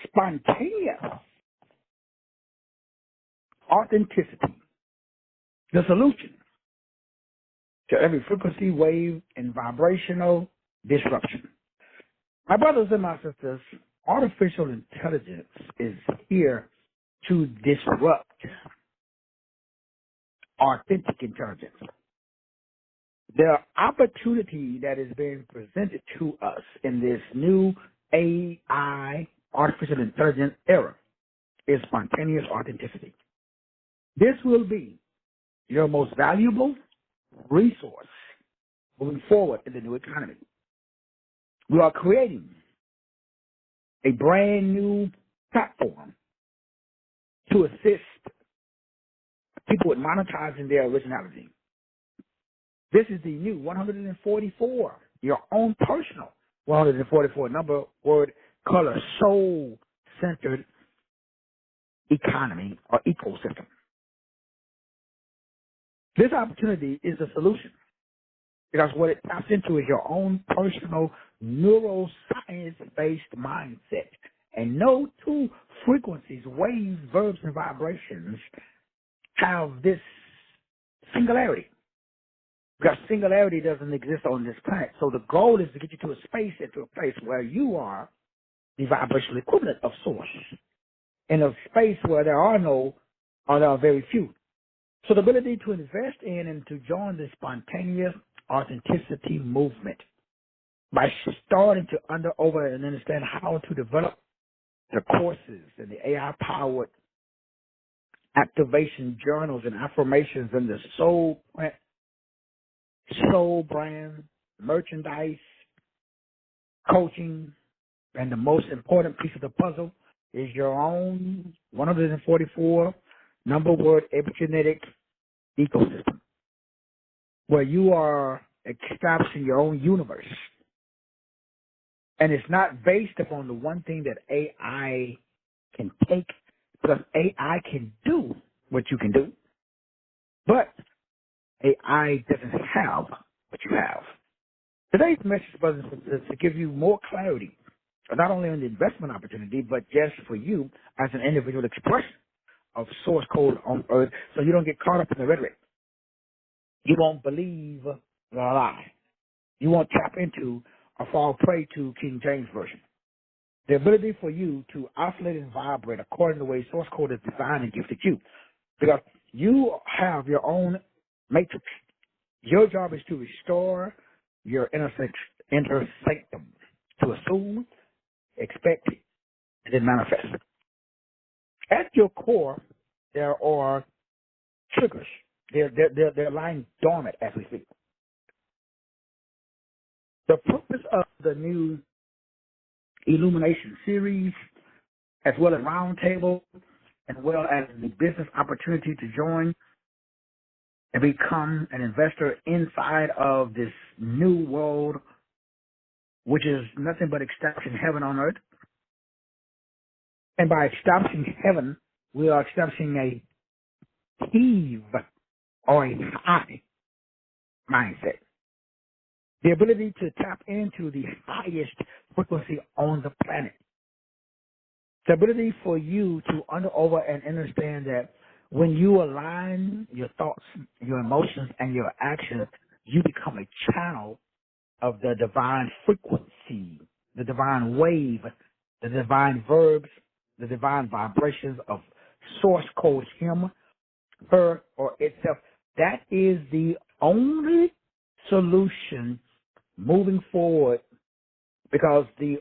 Spontaneous authenticity, the solution to every frequency, wave, and vibrational disruption. My brothers and my sisters, artificial intelligence is here to disrupt authentic intelligence. The opportunity that is being presented to us in this new AI, artificial intelligence era, is spontaneous authenticity. This will be your most valuable resource moving forward in the new economy. We are creating a brand new platform to assist people with monetizing their originality. This is the new 144, your own personal 144 number Word Color Soul-centered economy or ecosystem. This opportunity is a solution because what it taps into is your own personal neuroscience-based mindset. And no two frequencies, waves, verbs, and vibrations have this singularity. Because singularity doesn't exist on this planet. So the goal is to get you to a space and to a place where you are the vibrational equivalent of source. In a space where there are no, or there are very few. So the ability to invest in and to join the spontaneous authenticity movement by starting to over and understand how to develop the courses and the AI-powered activation journals and affirmations and the Soulprint soul brand, merchandise, coaching, and the most important piece of the puzzle is your own 144 number word epigenetic ecosystem, where you are establishing your own universe. And it's not based upon the one thing that AI can take, because AI can do what you can do, but AI doesn't have what you have. Today's message, brothers and sisters, is to give you more clarity, not only on the investment opportunity, but just for you as an individual expression of source code on earth, so you don't get caught up in the rhetoric. You won't believe the lie. You won't tap into or fall prey to King James Version. The ability for you to oscillate and vibrate according to the way source code is designed and gifted you. Because you have your own matrix. Your job is to restore your inner sanctum, to assume, expect, and then manifest. At your core, there are triggers. They're lying dormant as we speak. The purpose of the new Illumination series, as well as Roundtable, as well as the business opportunity to join and become an investor inside of this new world, which is nothing but establishing heaven on earth. And by establishing heaven, we are establishing a heave or a high mindset. The ability to tap into the highest frequency on the planet. The ability for you to over and understand that when you align your thoughts, your emotions, and your actions, you become a channel of the divine frequency, the divine wave, the divine verbs, the divine vibrations of source code him, her, or itself. That is the only solution moving forward, because the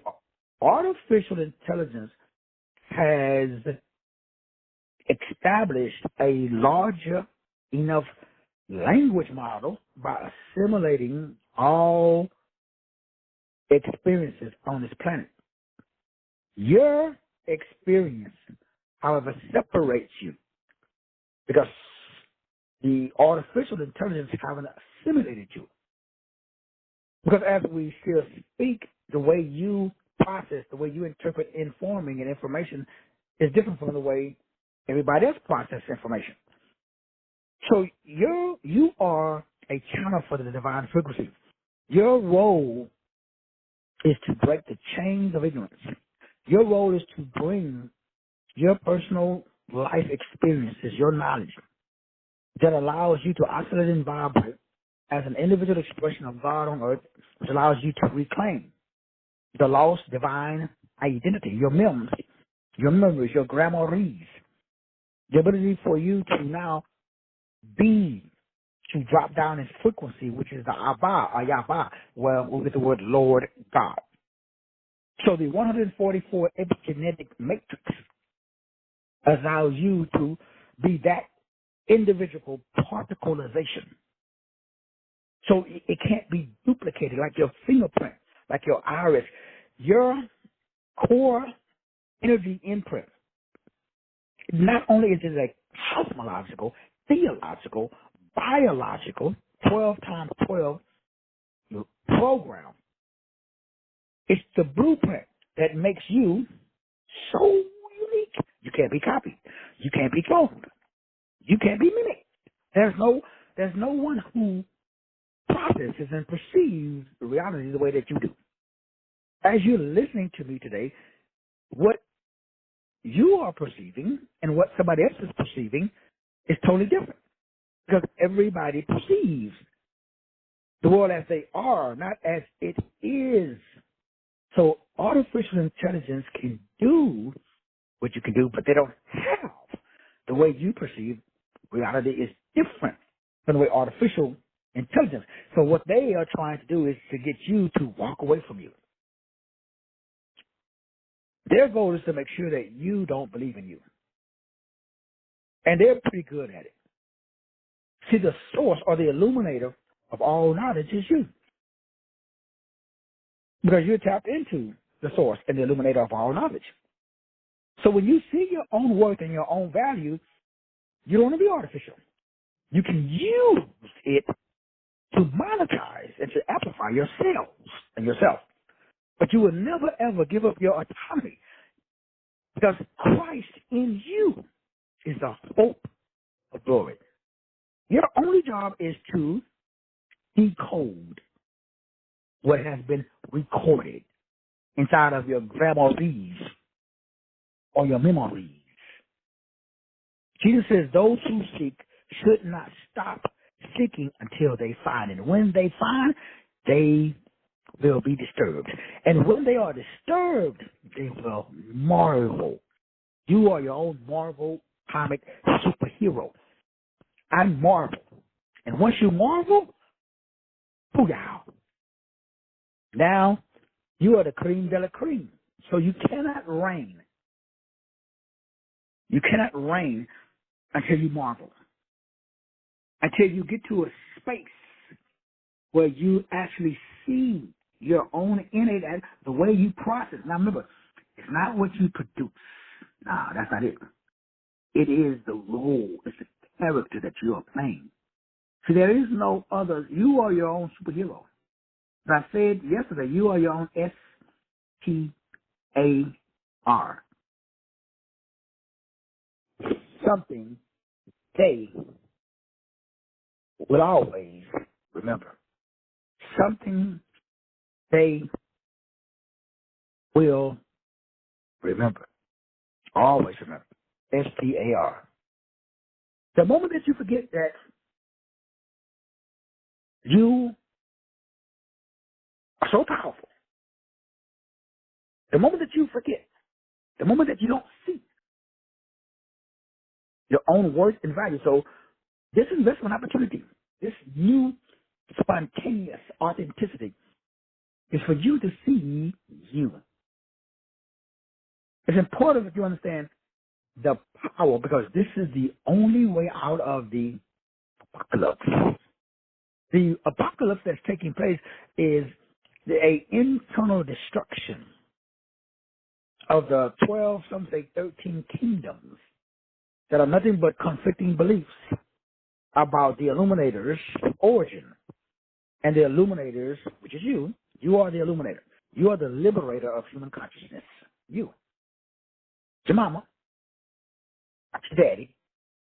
artificial intelligence has established a larger enough language model by assimilating all experiences on this planet. Your experience, however, separates you, because the artificial intelligence haven't assimilated you. Because as we still speak, the way you process, the way you interpret informing and information is different from the way everybody else processes information. So you are a channel for the divine frequency. Your role is to break the chains of ignorance, Your role is to bring your personal life experiences, your knowledge that allows you to oscillate and vibrate as an individual expression of God on earth, which allows you to reclaim the lost divine identity, your your memories, your grimoires, the ability for you to now be, to drop down in frequency, which is the Abba or Yahweh, where we get the word Lord God. So the 144 epigenetic matrix allows you to be that individual particleization. So it can't be duplicated like your fingerprint, like your iris. Your core energy imprint, not only is it a cosmological, theological, biological, 12 times 12 program, it's the blueprint that makes you so unique. You can't be copied. You can't be cloned. You can't be mimicked. There's no one who processes and perceives reality the way that you do. As you're listening to me today, what you are perceiving and what somebody else is perceiving is totally different, because everybody perceives the world as they are, not as it is. So artificial intelligence can do what you can do, but they don't have the way you perceive reality is different from the way artificial intelligence. So what they are trying to do is to get you to walk away from you. Their goal is to make sure that you don't believe in you. And they're pretty good at it. See, the source or the illuminator of all knowledge is you. Because you're tapped into the source and the illuminator of all knowledge. So when you see your own worth and your own value, you don't want to be artificial. You can use it to monetize and to amplify yourselves and yourself. But you will never, ever give up your autonomy, because Christ in you is the hope of glory. Your only job is to decode what has been recorded inside of your grimoires or your memories. Jesus says those who seek should not stop seeking until they find. And when they find, they will be disturbed. And when they are disturbed, they will marvel. You are your own Marvel comic superhero. I marvel. And once you marvel, booyah. Now, you are the cream de la cream. So you cannot reign. You cannot reign until you marvel. Until you get to a space where you actually see your own innate, the way you process. Now remember, it's not what you produce. No, that's not it. It is the role, it's the character that you are playing. See, there is no other. You are your own superhero. As I said yesterday, you are your own s.t.a.r. Something they will always remember. Something they will remember. Always remember. S.t.a.r. The moment that you forget that you are so powerful, the moment that you forget, the moment that you don't see your own worth and value. So this investment opportunity, this new spontaneous authenticity is for you to see you. It's important that you understand the power, because this is the only way out of the apocalypse. The apocalypse that's taking place is a internal destruction of the 12, some say 13 kingdoms that are nothing but conflicting beliefs about the Illuminator's origin. And the Illuminators, which is you are the Illuminator. You are the liberator of human consciousness. You. Your mama, not your daddy,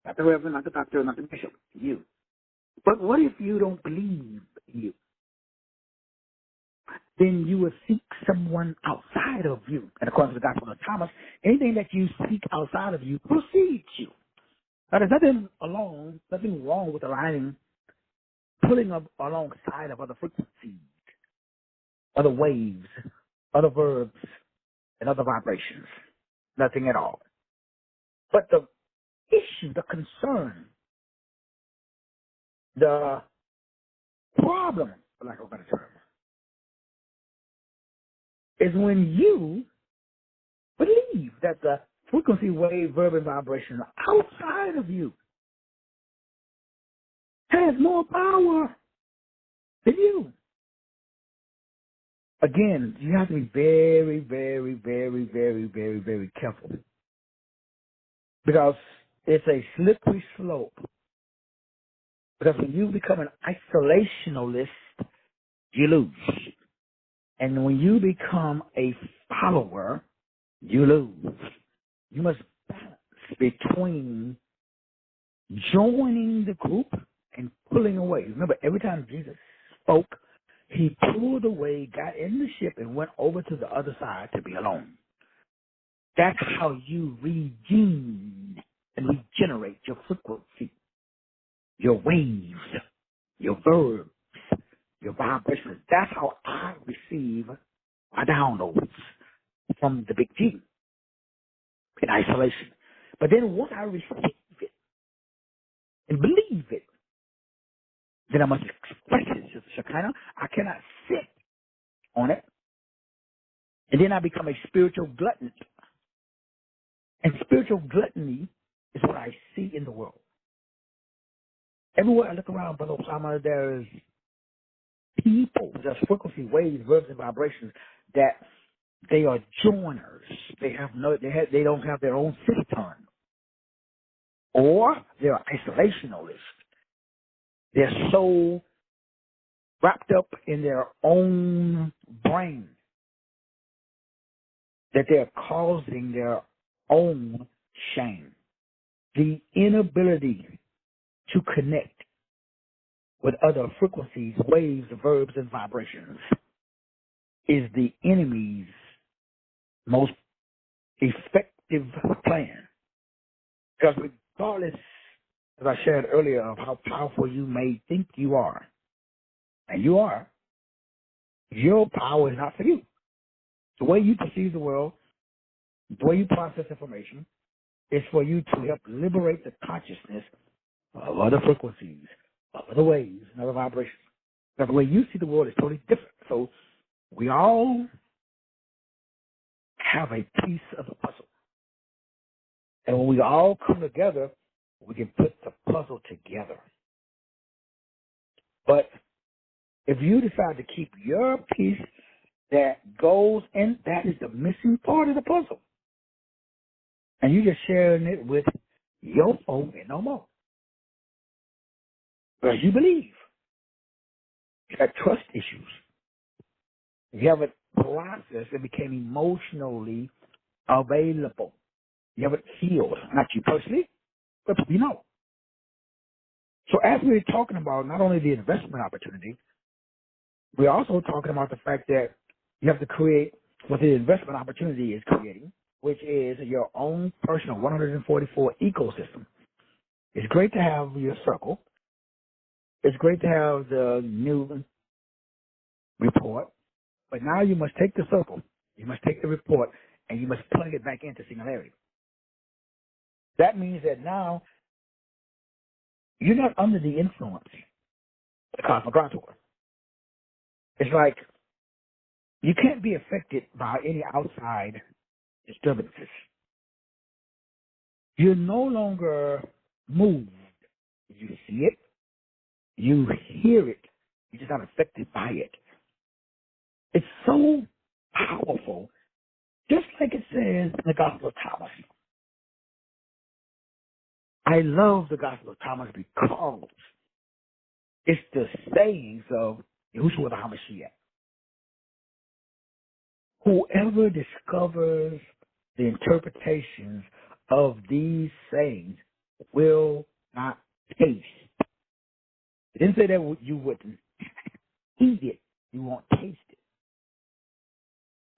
not the reverend, not the doctor, not the bishop. You. But what if you don't believe you? then you will seek someone outside of you. And according to the Gospel of Thomas, anything that you seek outside of you precedes you. Now, there's nothing wrong with aligning, pulling up alongside of other frequencies, other waves, other verbs, and other vibrations. Nothing at all. But the issue, the concern, the problem, for lack of a better term, is when you believe that the frequency, wave, verb, and vibration outside of you has more power than you. Again, you have to be very, very, very, very, very, very careful, because it's a slippery slope. Because when you become an isolationalist, you lose. And when you become a follower, you lose. You must balance between joining the group and pulling away. Remember, every time Jesus spoke, he pulled away, got in the ship, and went over to the other side to be alone. That's how you redeem and regenerate your frequency, your waves, your verbs, your vibrations. That's how I receive my downloads from the big G in isolation. But then once I receive it and believe it, then I must express it, Sister Shekinah. I cannot sit on it. And then I become a spiritual glutton. And spiritual gluttony is what I see in the world. Everywhere I look around, Brother Osama, there's people, there's frequency, waves, verbs, and vibrations that they are joiners. They don't have their own system. Or they're isolationalists. They're so wrapped up in their own brain that they're causing their own shame. The inability to connect with other frequencies, waves, verbs, and vibrations is the enemy's most effective plan. Because regardless, as I shared earlier, of how powerful you may think you are, and you are, your power is not for you. The way you perceive the world, the way you process information, is for you to help liberate the consciousness of other frequencies, of other waves, and other vibrations. Because the way you see the world is totally different. So we all have a piece of the puzzle. And when we all come together, we can put the puzzle together. But if you decide to keep your piece that goes in, that is the missing part of the puzzle. And you're just sharing it with your folk and no more. Because you believe. You got trust issues. You haven't processed and became emotionally available. You haven't healed. Not you personally, but you know. So as we're talking about not only the investment opportunity, we're also talking about the fact that you have to create what the investment opportunity is creating, which is your own personal 144 ecosystem. It's great to have your circle. It's great to have the new report. But now you must take the circle, you must take the report, and you must plug it back into singularity. That means that now you're not under the influence of the cosmic contour. It's like you can't be affected by any outside disturbances. You're no longer moved. You see it, you hear it, you're just not affected by it. It's so powerful, just like it says in the Gospel of Thomas. I love the Gospel of Thomas because it's the sayings of Yahushua the HaMashiach. Whoever discovers the interpretations of these sayings will not taste. It didn't say that you wouldn't eat it, you won't taste it.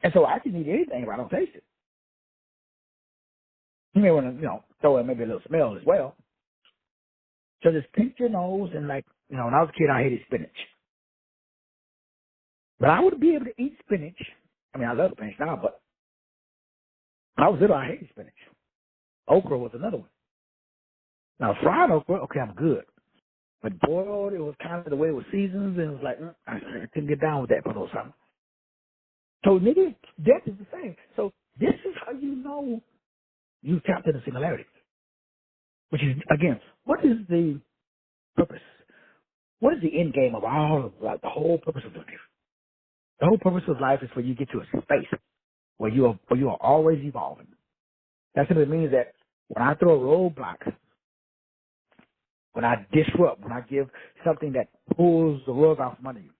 And so I can eat anything if I don't taste it. You may want to, throw in maybe a little smell as well. So just pinch your nose and when I was a kid, I hated spinach. But I would be able to eat spinach. I mean, I love spinach now, but when I was little, I hated spinach. Okra was another one. Now, fried okra, okay, I'm good. But boiled, it was kind of the way it was seasoned, and it was like, I couldn't get down with that for those something. So maybe death is the same. So this is how you know you tapped into singularity. Which is, again, what is the purpose? What is the end game of all of life? The whole purpose of life? The whole purpose of life is for you to get to a space where you are always evolving. That simply means that when I throw a roadblock, when I disrupt, when I give something that pulls the rug out from under you,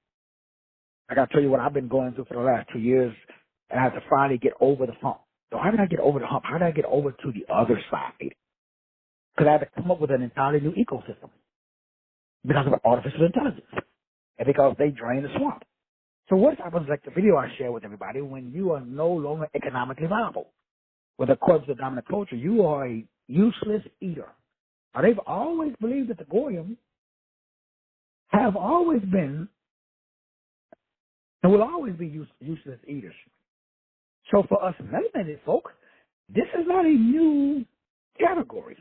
I got to tell you what I've been going through for the last 2 years, and I have to finally get over the hump. So how did I get over the hump? How did I get over to the other side? Because I had to come up with an entirely new ecosystem because of artificial intelligence and because they drain the swamp. So what happens, like the video I share with everybody, when you are no longer economically viable? With according to the dominant culture, you are a useless eater. Now, they've always believed that the Goyim have always been and will always be useless eaters. So for us melanated folk, this is not a new category.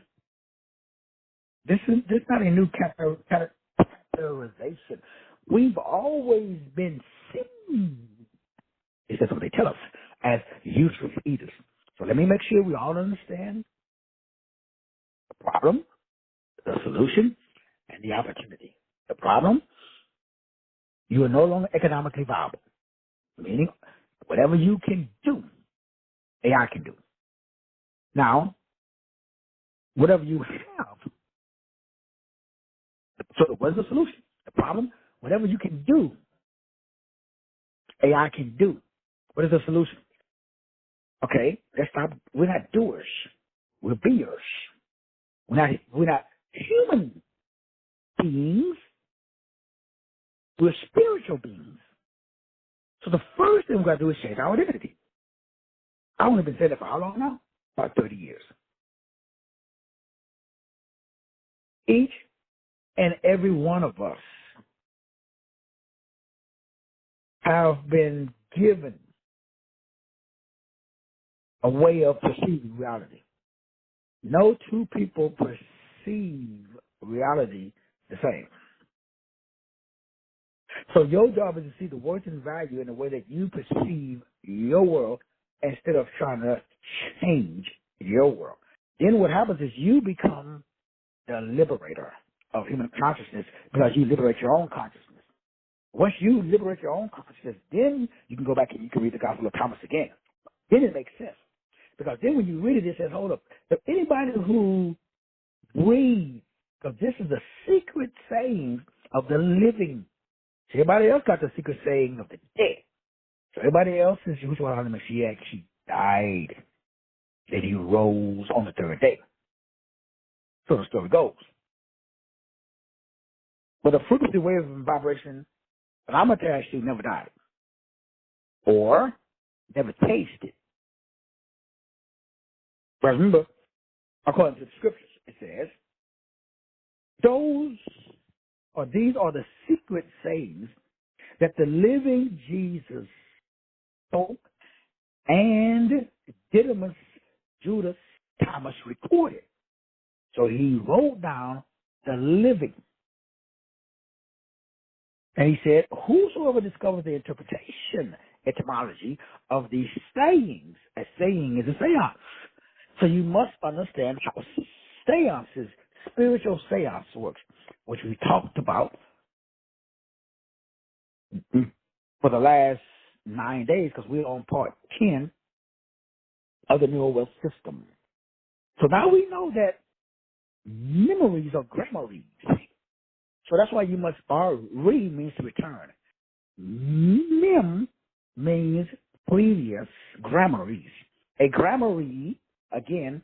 This is not a new categorization. We've always been seen, this is what they tell us, as useless eaters. So let me make sure we all understand the problem, the solution, and the opportunity. The problem, you are no longer economically viable, meaning whatever you can do, AI can do. Now, whatever you have, so what's the solution? The problem, whatever you can do, AI can do. What is the solution? Okay, let's stop. We're not doers. We're beers. We're not human beings. We're spiritual beings. So the first thing we got to do is change our identity. I've only been saying that for how long now? About 30 years. Each and every one of us have been given a way of perceiving reality. No two people perceive reality the same. So your job is to see the worth and value in the way that you perceive your world instead of trying to change your world. Then what happens is you become the liberator of human consciousness because you liberate your own consciousness. Once you liberate your own consciousness, then you can go back and you can read the Gospel of Thomas again. Then it makes sense. Because then when you read it, it says, hold up, if anybody who breathes, because this is the secret saying of the living. So everybody else got the secret saying of the dead. So everybody else is Yahushua HaMashiach, he died. Then he rose on the third day. So the story goes. But the frequency, wave, and vibration that I'm attached to never died. Or never tasted. But remember, according to the scriptures, it says, these are the secret sayings that the living Jesus spoke and Didymus Judas Thomas recorded. So he wrote down the living. And he said, whosoever discovers the interpretation, etymology of these sayings, a saying is a seance. So you must understand how seances, spiritual seance works, which we talked about for the last 9 days because we're on part 10 of the Neural Wealth System. So now we know that memories are grammarides. So that's why you must, re means to return. Mem means previous grammarides. A grammary, again,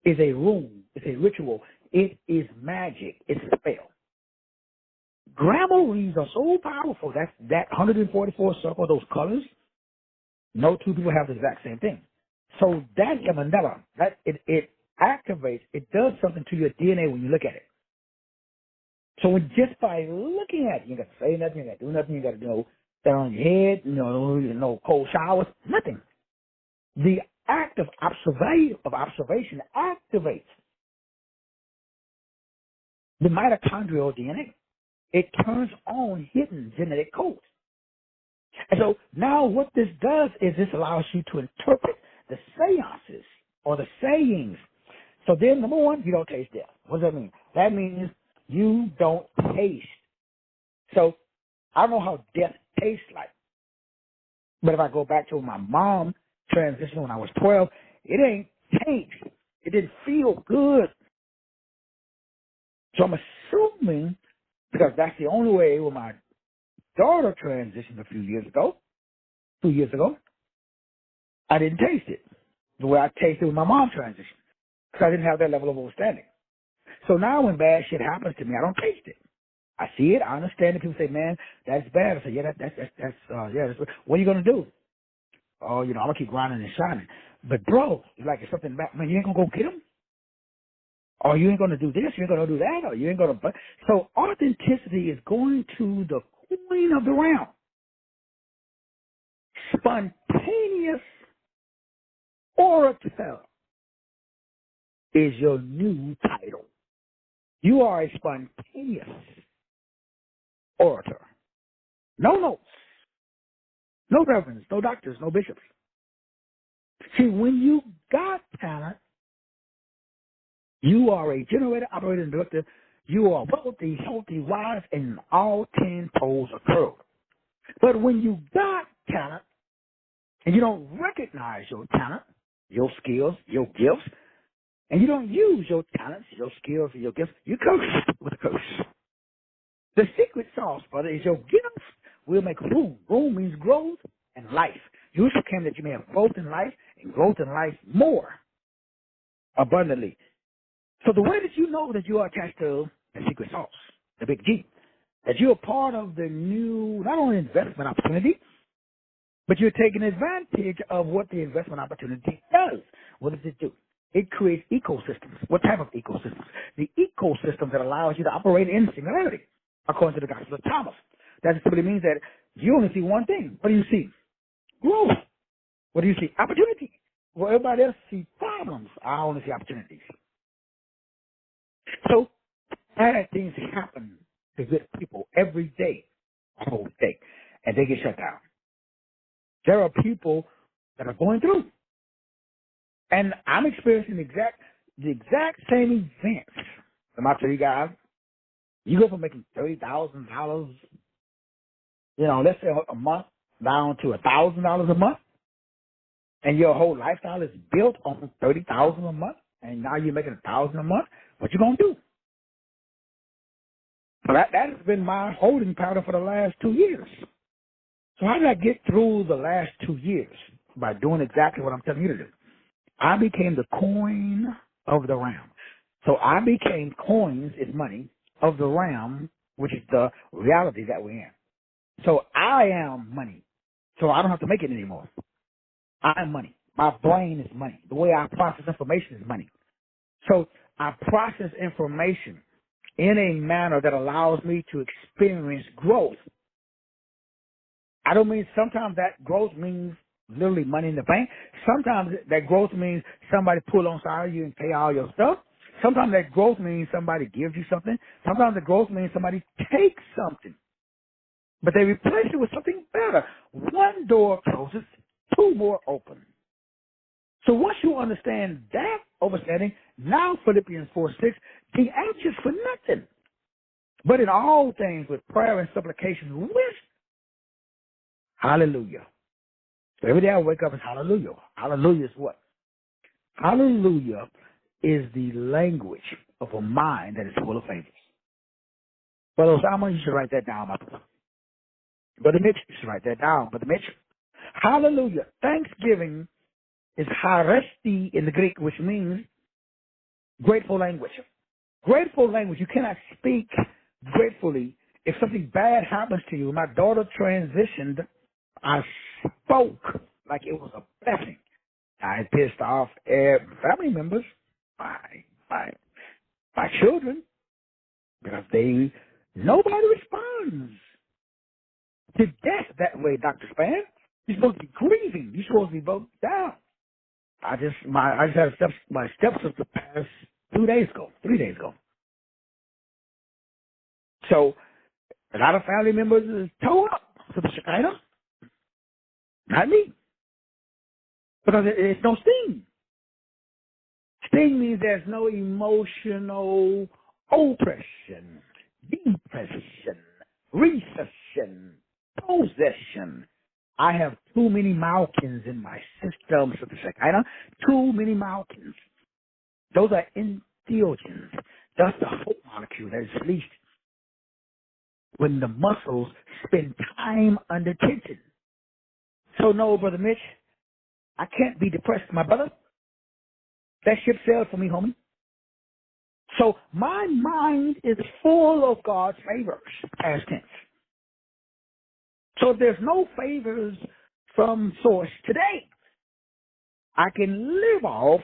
is a rune, it's a ritual, it is magic, it's a spell. Grammarides are so powerful, that 144 circle, those colors, No two people have the exact same thing. So that Mandela, that it activates, it does something to your DNA when you look at it. So just by looking at it, you got to say nothing, you got to do nothing, you got to stand on your head, no cold showers, nothing. The act of observation activates the mitochondrial DNA. It turns on hidden genetic codes. And so now what this does is this allows you to interpret the seances or the sayings. So then, number one, you don't taste death. What does that mean? That means you don't taste. So I don't know how death tastes like. But if I go back to my mom transition when I was 12, it ain't taste. It didn't feel good. So I'm assuming, because that's the only way when my daughter transitioned a few years ago, 2 years ago, I didn't taste it the way I tasted with my mom transition because I didn't have that level of understanding. So now when bad shit happens to me, I don't taste it. I see it, I understand it. People say, man, that's bad. I say, yeah, that's what are you going to do? Oh, I'm going to keep grinding and shining. But, bro, like it's something bad, man, you ain't going to go get them? Or you ain't going to do this, you ain't going to do that, or you ain't going to... So authenticity is going to the queen of the realm. Spontaneous orator is your new title. You are a spontaneous orator. No notes, no reverends, no doctors, no bishops. See, when you got talent, you are a generator, operator, and director. You are wealthy, healthy, wise, and all 10 toes are curled. But when you got talent, and you don't recognize your talent, your skills, your gifts, and you don't use your talents, your skills, and your gifts, you curse with a curse. The secret sauce, brother, is your gifts will make room. Room means growth and life. You also came that you may have growth in life and growth in life more abundantly. So the way that you know that you are attached to the secret sauce, the big G, that you're part of the new, not only investment opportunity, but you're taking advantage of what the investment opportunity does. What does it do? It creates ecosystems. What type of ecosystems? The ecosystem that allows you to operate in singularity, according to the Gospel of Thomas. That simply means that you only see one thing. What do you see? Growth. What do you see? Opportunity. Well, everybody else sees problems. I only see opportunities. So, bad things happen to good people every day, the whole day, and they get shut down. There are people that are going through, and I'm experiencing the exact same events. I'm out to you guys. You go from making $30,000, let's say a month, down to $1,000 a month, and your whole lifestyle is built on $30,000 a month, and now you're making $1,000 a month. What you gonna do? So that has been my holding pattern for the last 2 years. So how did I get through the last 2 years? By doing exactly what I'm telling you to do. I became the coin of the realm. So I became coins is money of the realm, which is the reality that we're in. So I am money. So I don't have to make it anymore. I am money. My brain is money. The way I process information is money. So I process information in a manner that allows me to experience growth. I don't mean sometimes that growth means literally money in the bank. Sometimes that growth means somebody pull on side of you and pay all your stuff. Sometimes that growth means somebody gives you something. Sometimes the growth means somebody takes something, but they replace it with something better. One door closes, two more open. So once you understand that understanding, now Philippians 4:6, be anxious for nothing, but in all things with prayer and supplication with hallelujah. So every day I wake up is hallelujah. Hallelujah is what? Hallelujah is the language of a mind that is full of favors. Brother Osama, you should write that down, my brother. Brother Mitch, you should write that down, Brother Mitch. Hallelujah. Thanksgiving is haresti in the Greek, which means grateful language. Grateful language. You cannot speak gratefully if something bad happens to you. My daughter transitioned. I spoke like it was a blessing. I pissed off family members, my, my, my children, because nobody responds to death that way, Dr. Span. You're supposed to be grieving. You're supposed to be broke down. I just had my stepsister pass 3 days ago. So a lot of family members is towed up to the Shekinah, not me, because it's no sting. Sting means there's no emotional oppression, depression, recession, possession. I have too many Malkins in my system, so to say. Too many Malkins. Those are entheogens. That's the hope molecule that is released when the muscles spend time under tension. So no, Brother Mitch, I can't be depressed, my brother. That ship sailed for me, homie. So my mind is full of God's favors, past tense. So if there's no favors from source today, I can live off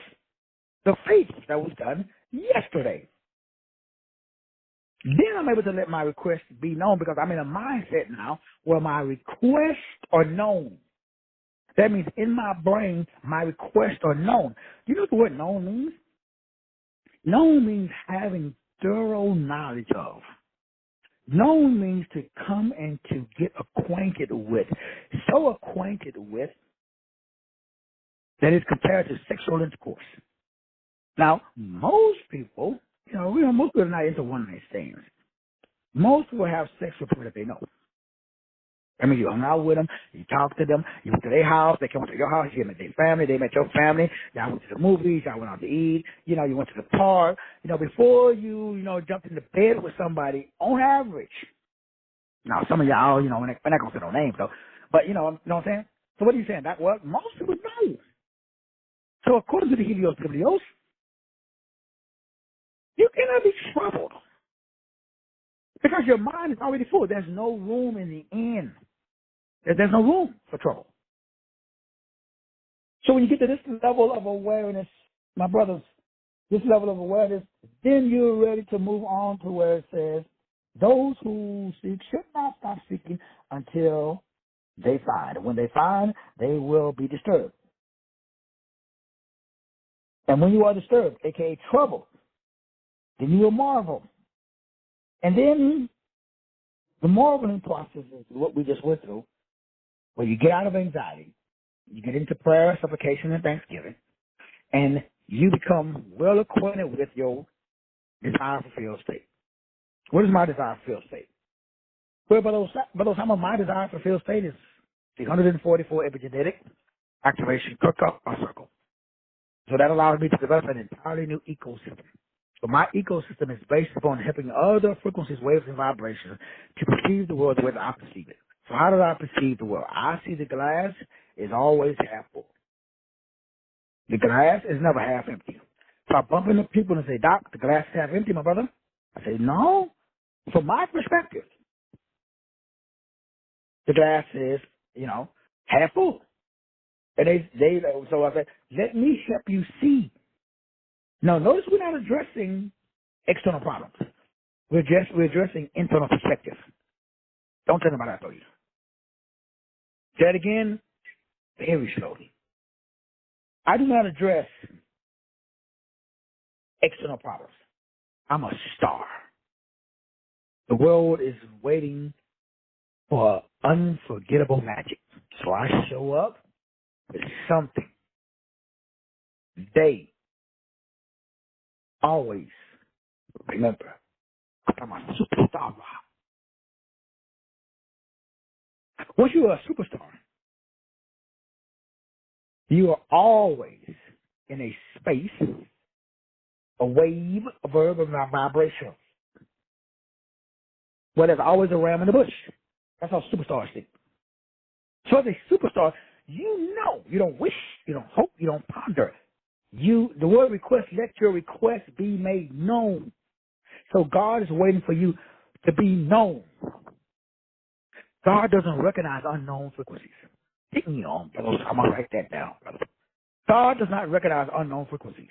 the faith that was done yesterday. Then I'm able to let my requests be known because I'm in a mindset now where my requests are known. That means in my brain, my requests are known. You know what the word known means? Known means having thorough knowledge of. Known means to come and to get acquainted with. So acquainted with that it's compared to sexual intercourse. Now, most people, most people are not into one-night stands. Most people have sex with people that they know. I mean, you hung out with them, you talked to them, you went to their house, they came to your house, you met their family, they met your family, y'all went to the movies, y'all went out to eat, you went to the park. Before you, jumped into bed with somebody, on average. Now, some of y'all, we're not going to say no names, though, but, you know what I'm saying? So what are you saying? That what most people know. So according to the Helios Biblios, you cannot be troubled because your mind is already full. There's no room in the end. There's no room for trouble. So when you get to this level of awareness, my brothers, this level of awareness, then you're ready to move on to where it says, those who seek should not stop seeking until they find. And when they find, they will be disturbed. And when you are disturbed, aka troubled, then you will marvel. And then the marveling process is what we just went through, where you get out of anxiety, you get into prayer, supplication, and thanksgiving, and you become well acquainted with your desire fulfilled state. What is my desire fulfilled state? Well, by those time of my desire fulfilled state is the 144 epigenetic activation cook-up or circle. So that allows me to develop an entirely new ecosystem. So my ecosystem is based upon helping other frequencies, waves, and vibrations to perceive the world the way that I perceive it. So how do I perceive the world? I see the glass is always half full. The glass is never half empty. So I bump into people and say, Doc, the glass is half empty, my brother. I say, no. From my perspective, the glass is, half full. And so I said, let me help you see. Now, notice we're not addressing external problems. We're addressing internal perspective. Don't tell anybody I told you. Say it again, very slowly. I do not address external problems. I'm a star. The world is waiting for unforgettable magic. So I show up with something. They always remember, I'm a superstar. Once you are a superstar, you are always in a space, a wave, a verb, a vibration. Well, there's always a ram in the bush. That's how superstars think. So as a superstar, you don't wish, you don't hope, you don't ponder. The word request, let your request be made known. So God is waiting for you to be known. God doesn't recognize unknown frequencies. Damn, brother. I'm going to write that down, brother. God does not recognize unknown frequencies.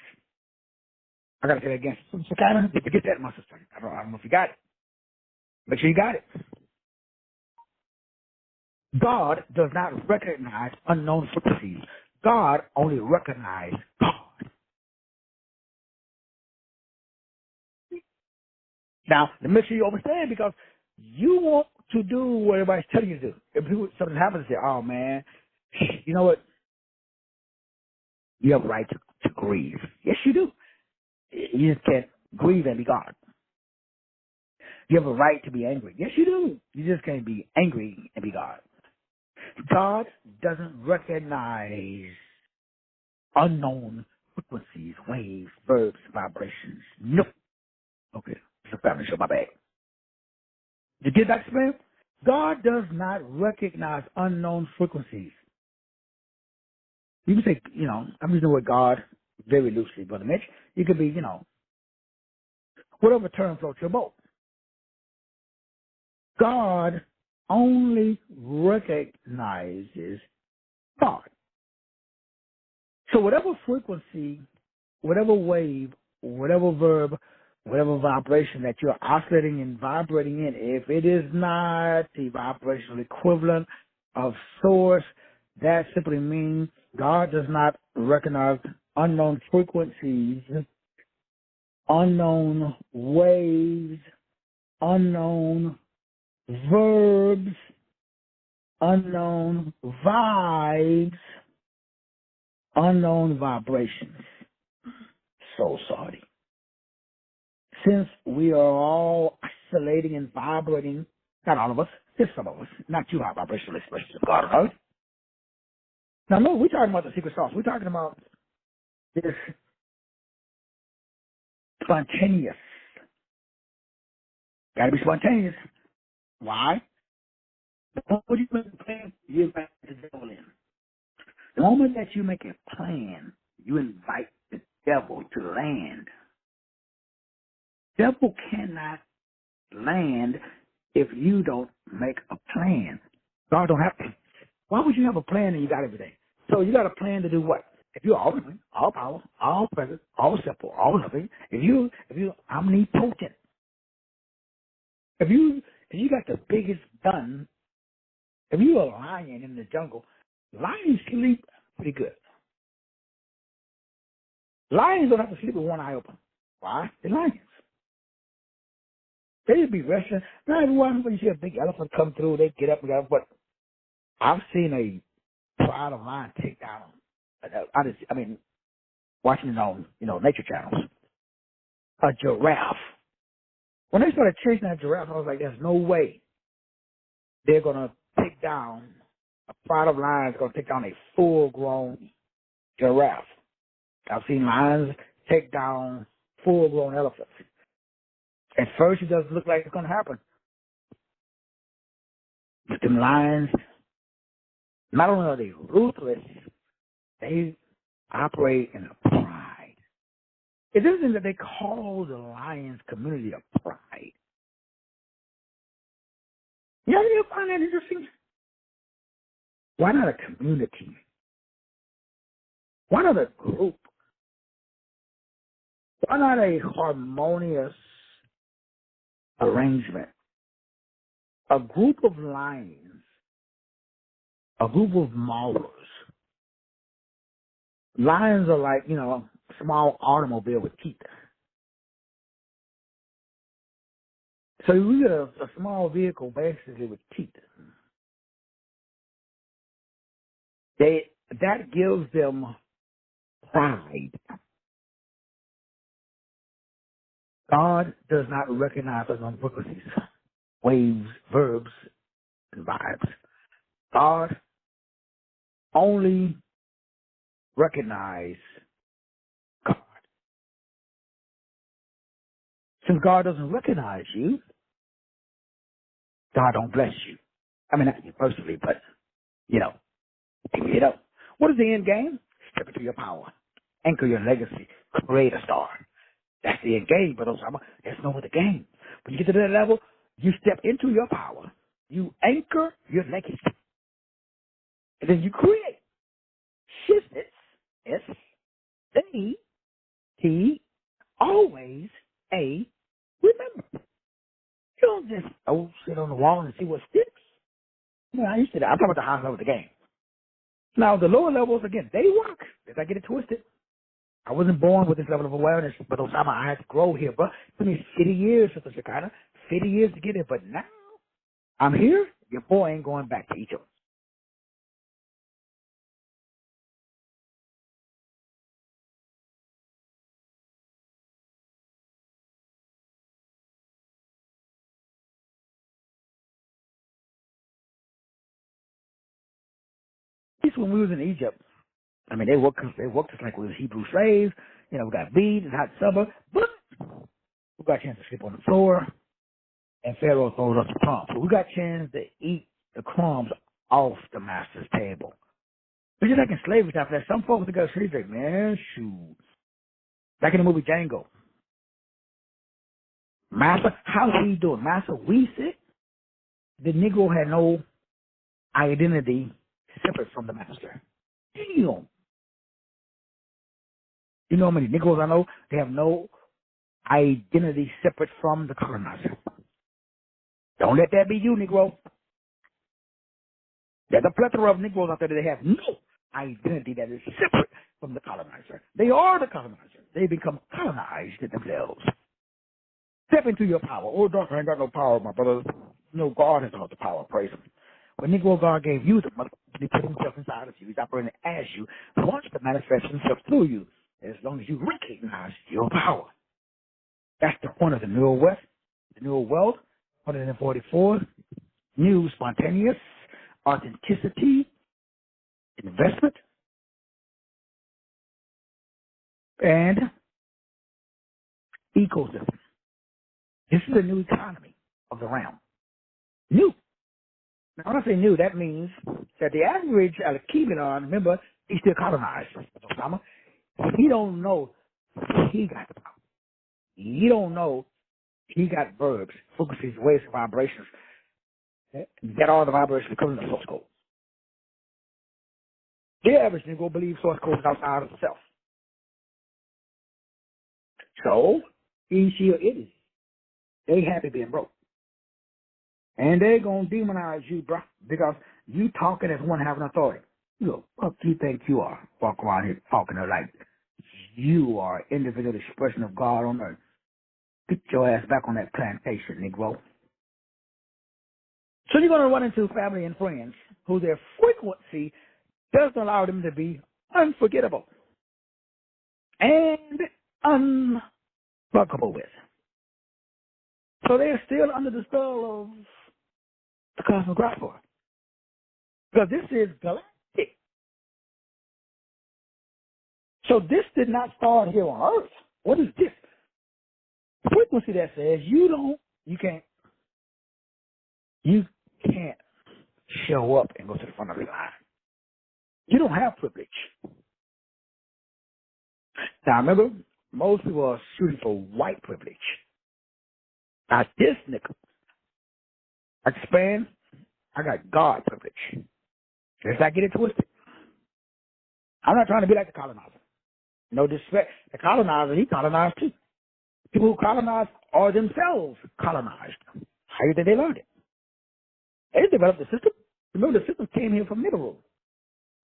I got to say that again. So kind of, get that, my sister. I don't know if you got it. Make sure you got it. God does not recognize unknown frequencies. God only recognizes God. Now, to make sure you understand, because you want to do what everybody's telling you to do. If something happens, you say, oh, man, you know what? You have a right to grieve. Yes, you do. You just can't grieve and be God. You have a right to be angry. Yes, you do. You just can't be angry and be God. God doesn't recognize unknown frequencies, waves, verbs, vibrations. Nope. Okay. It's a family show, my bad. You get that, man? God does not recognize unknown frequencies. You can say, I'm using the word God very loosely, Brother Mitch. You could be, whatever term floats your boat. God only recognizes God. So whatever frequency, whatever wave, whatever verb, whatever vibration that you're oscillating and vibrating in, if it is not the vibrational equivalent of source, that simply means God does not recognize unknown frequencies, unknown waves, unknown verbs, unknown vibes, unknown vibrations. So sorry. Since we are all oscillating and vibrating, not all of us, just some of us, not too high vibrational expressions of God, right? Now, no, we're talking about the secret sauce. We're talking about this spontaneous. Got to be spontaneous. Why? The moment you make a plan, you invite the devil in. The moment that you make a plan, you invite the devil to land. Devil cannot land if you don't make a plan. God don't have to. Why would you have a plan and you got everything? So you got a plan to do what? If you're all knowing, all power, all present, all simple, all loving, if you omnipotent, if you got the biggest gun, if you're a lion in the jungle, lions sleep pretty good. Lions don't have to sleep with one eye open. Why? They're lions. They just be resting. Not everyone, when you see a big elephant come through, they get up and go. But I've seen a pride of lion take down. Watching it on nature channels, a giraffe. When they started chasing that giraffe, I was like, "There's no way they're gonna take down a pride of lions. Gonna take down a full-grown giraffe." I've seen lions take down full-grown elephants. At first, it doesn't look like it's gonna happen. But them lions, not only are they ruthless, they operate in a pride. It's interesting that they call the lions community a pride. You ever find that interesting? Why not a community? Why not a group? Why not a harmonious arrangement? A group of lions, a group of maulers. Lions are like, a small automobile with teeth. So you get a small vehicle basically with teeth. That gives them pride. God does not recognize us on frequencies, waves, verbs, and vibes. God only recognizes God. Since God doesn't recognize you, God don't bless you. I mean, not you personally, but, what is the end game? Step into your power. Anchor your legacy. Create a star. That's the end game, but that's no other game. When you get to that level, you step into your power. You anchor your legacy. And then you create shiznits, S.t.a.r, always a remember. You don't just sit on the wall and see what sticks. I used to do that. I'm talking about the high level of the game. Now, the lower levels, again, they work. Did I get it twisted? I wasn't born with this level of awareness, but Osama, I had to grow here, bro. It took me 50 years, Sister Shekinah, 50 years to get it, but now I'm here. Your boy ain't going back to Egypt. At least when we was in Egypt, I mean, they worked us like we was Hebrew slaves. We got beads, it's hot summer, but we got a chance to sleep on the floor, and Pharaoh throws us the crumbs. So we got a chance to eat the crumbs off the master's table. But just like in slavery, after that, some folks that got slaves like, man, shoot. Like in the movie Django. Master, how's he doing? Master, we sick? The Negro had no identity separate from the master. Damn. You know how many Negroes I know? They have no identity separate from the colonizer. Don't let that be you, Negro. There's a plethora of Negroes out there that have no identity that is separate from the colonizer. They are the colonizer. They become colonized themselves. Step into your power. Oh, doctor, I ain't got no power, my brother. No, God has all the power. Praise him. When Negro God gave you the mother, he put himself inside of you. He's operating as you. He wants to manifest himself through you as long as you recognize your power. That's the point of the New West, the New Wealth, 144, new spontaneous, authenticity, investment, and EcoSystem. This is a new economy of the realm. New. Now, when I say new, that means that the average Al-Kibinon, remember, he's still colonized. Osama. He don't know he got the power. He don't know he got verbs, frequencies, waves, vibrations that are the vibrations because of the source code. The average Negro believes source code is outside of himself. So, he, she, or it is. They happy being broke. And they're going to demonize you, bro, because you talking as one having authority. You know, fuck you think you are? Walk around here talking like you are an individual expression of God on earth. Get your ass back on that plantation, Negro. So you're going to run into family and friends who their frequency doesn't allow them to be unforgettable and unfuckable with. So they're still under the spell of the cosmographer. Because this is galactic. So this did not start here on Earth. What is this? Frequency that says you can't show up and go to the front of the line. You don't have privilege. Now remember, most people are shooting for white privilege. Now this nigga, I expand, I got God privilege. Let's not get it twisted. I'm not trying to be like the colonizer. No disrespect. The colonizer, he colonized too. People who colonize are themselves colonized. How did they learn it? They developed the system. Remember, the system came here from Nibiru.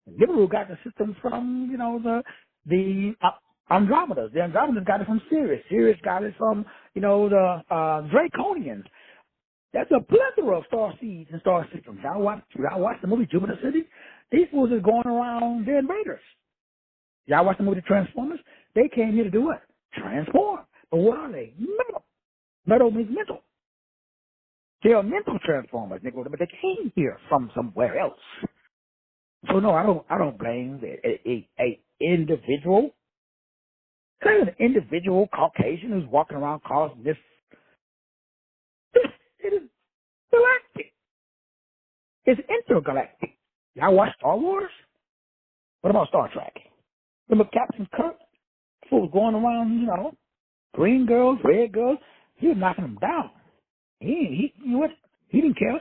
Nibiru got the system from, the Andromedas. The Andromedas got it from Sirius. Sirius got it from, the Draconians. That's a plethora of star seeds and star systems. Y'all watch the movie Jupiter City? These fools are going around, they're invaders. Y'all watch the movie Transformers? They came here to do what? Transform. But what are they? Metal. Metal means mental. They are mental transformers, Nicholas, but they came here from somewhere else. So no, I don't blame a individual. Kind of an individual Caucasian who's walking around causing this. It is galactic. It's intergalactic. Y'all watch Star Wars? What about Star Trek? Remember Captain Kirk? Fools going around, green girls, red girls. He was knocking them down. He didn't care.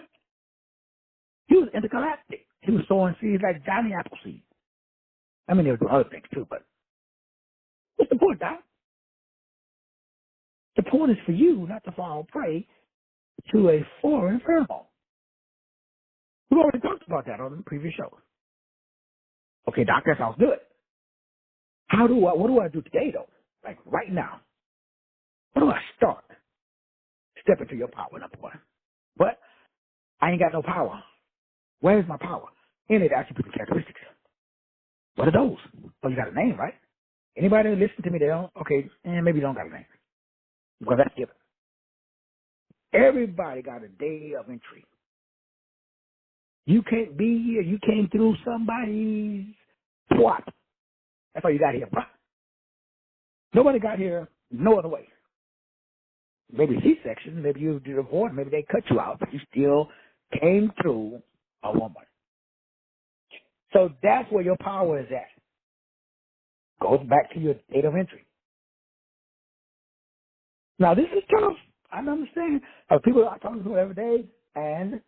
He was intergalactic. He was sowing seeds like Johnny Appleseed. I mean, they were doing other things too, but what's the point, Doc? The point is for you not to fall prey to a foreign pheromone. We've already talked about that on the previous show. Okay, Doc, that sounds good. What do I do today, though? Like right now. Where do I start? Step into your power, number one. But I ain't got no power. Where's my power? Innate attributes and characteristics. What are those? Well, you got a name, right? Anybody that listen to me, they don't, okay, maybe you don't got a name. Well, that's given. Everybody got a day of entry. You can't be here. You came through somebody's what? That's how you got here. Nobody got here no other way. Maybe C-section, maybe you did a abort, maybe they cut you out, but you still came through a woman. So that's where your power is at. Goes back to your date of entry. Now, this is tough. I understand. People are talking to them every day, and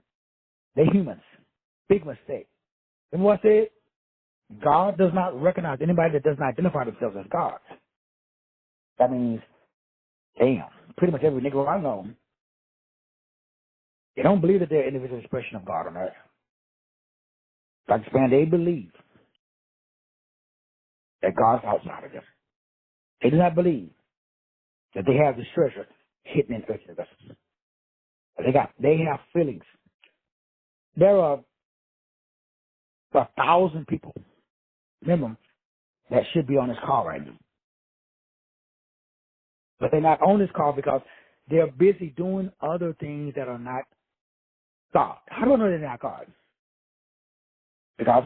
they're humans. Big mistake. Remember what I said? God does not recognize anybody that does not identify themselves as God. That means, damn, pretty much every nigga I know, they don't believe that they're an individual expression of God on earth. Like man, they believe that God's outside of them. They do not believe that they have this treasure hidden in earthly vessels. They have feelings. There are 1,000 people, minimum, that should be on this call right now. But they're not on this call because they're busy doing other things that are not God. How do I know they're not God? Because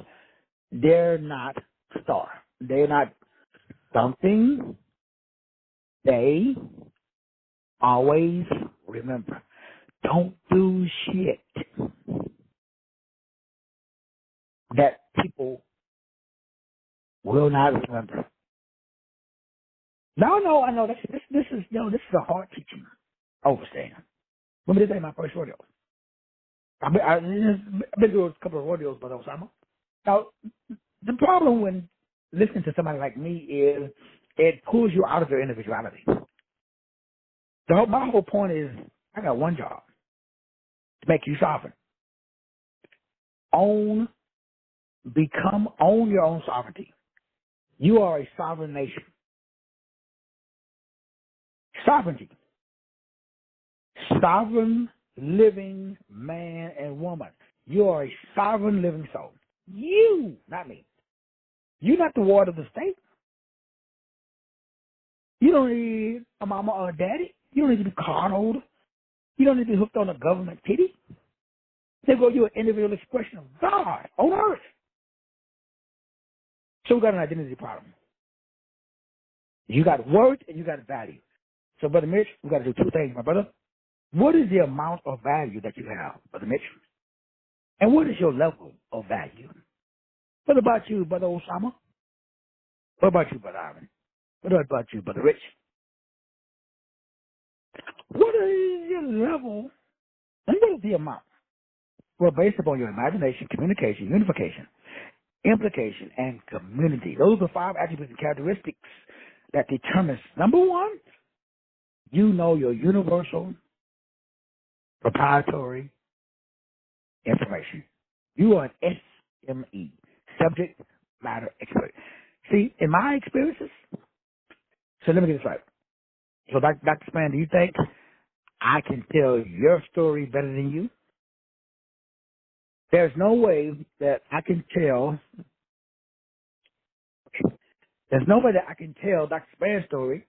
they're not s.t.a.r. They're not something they always remember. Don't do shit that people will not remember. No, I know this is a hard teaching. Overstand. Remember, this ain't my first rodeo. I've been through a couple of rodeos, but Osama. Now, the problem when listening to somebody like me is it pulls you out of your individuality. My whole point is I got one job, to make you sovereign. Own your own sovereignty. You are a sovereign nation. Sovereignty. Sovereign living man and woman. You are a sovereign living soul. You, not me. You're not the ward of the state. You don't need a mama or a daddy. You don't need to be coddled. You don't need to be hooked on a government pity. You're an individual expression of God on earth. So we got an identity problem. You got worth and you got value. So, Brother Mitch, we got to do two things, my brother. What is the amount of value that you have, Brother Mitch? And what is your level of value? What about you, Brother Osama? What about you, Brother Ivan? What about you, Brother Rich? What is your level and what is the amount? Well, based upon your imagination, communication, unification, implication, and community. Those are 5 attributes and characteristics that determines, number one, you know your universal proprietary information. You are an SME, subject matter expert. See, in my experiences, so let me get this right. So, Dr. Span, do you think I can tell your story better than you? There's no way that I can tell. There's no way that I can tell Dr. Span's story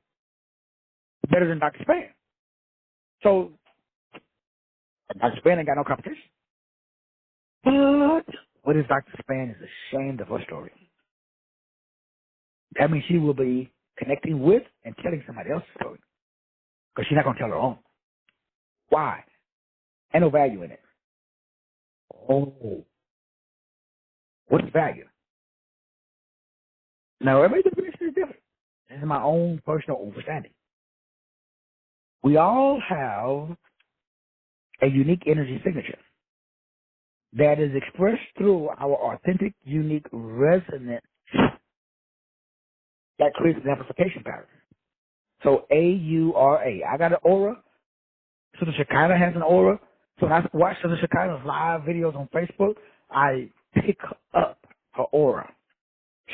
better than Dr. Span. So, Dr. Span ain't got no competition. But what if Dr. Span is ashamed of her story? That means she will be connecting with and telling somebody else's story. Because she's not going to tell her own. Why? Ain't no value in it. Oh. What is value? Now, everybody's definition is different. This is my own personal understanding. We all have a unique energy signature. that is expressed through our authentic, unique resonance that creates an amplification pattern. So A-U-R-A. I got an aura. Sister Shekinah has an aura. So when I watch Sister Shekinah's live videos on Facebook, I pick up her aura.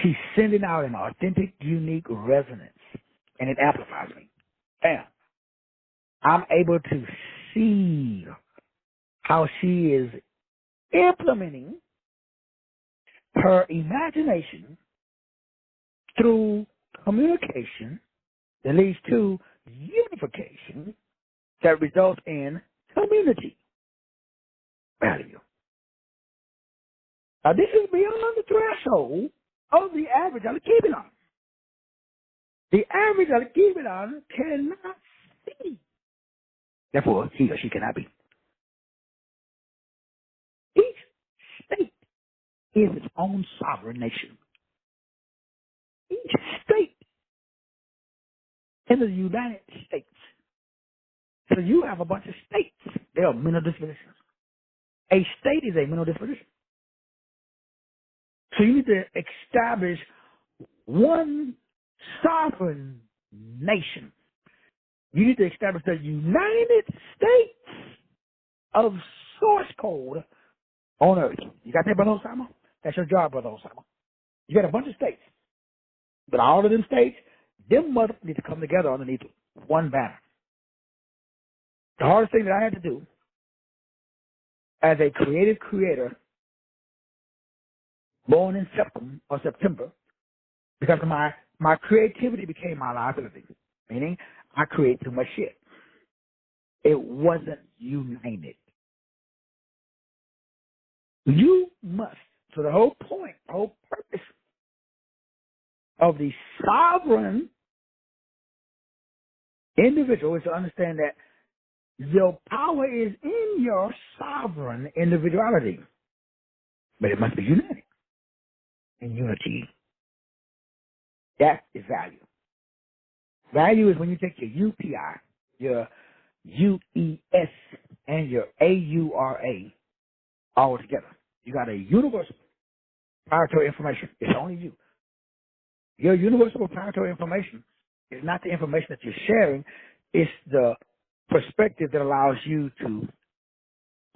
She's sending out an authentic, unique resonance, and it amplifies me. And I'm able to see how she is implementing her imagination through communication that leads to unification that results in community value. Now, this is beyond the threshold of the average Al-Kibilan. The average Al-Kibilan cannot see. Therefore, he or she cannot be. Each state is its own sovereign nation. Each state in the United States. So you have a bunch of states. They are mental dispositions. A state is a mental disposition. So you need to establish one sovereign nation. You need to establish the United States of source code on Earth. You got that, Brother Osama? That's your job, Brother Osama. You got a bunch of states. But all of them states, them mothers need to come together underneath one banner. The hardest thing that I had to do as a creative creator born in September, because of my creativity became my liability, meaning I create too much shit. It wasn't united. You must. So the whole point, the whole purpose of the sovereign individual is to understand that your power is in your sovereign individuality, but it must be united in unity. That is value. Value is when you take your UPI, your UES, and your AURA all together. You got a universal proprietary information. It's only you. Your universal proprietary information is not the information that you're sharing. It's the perspective that allows you to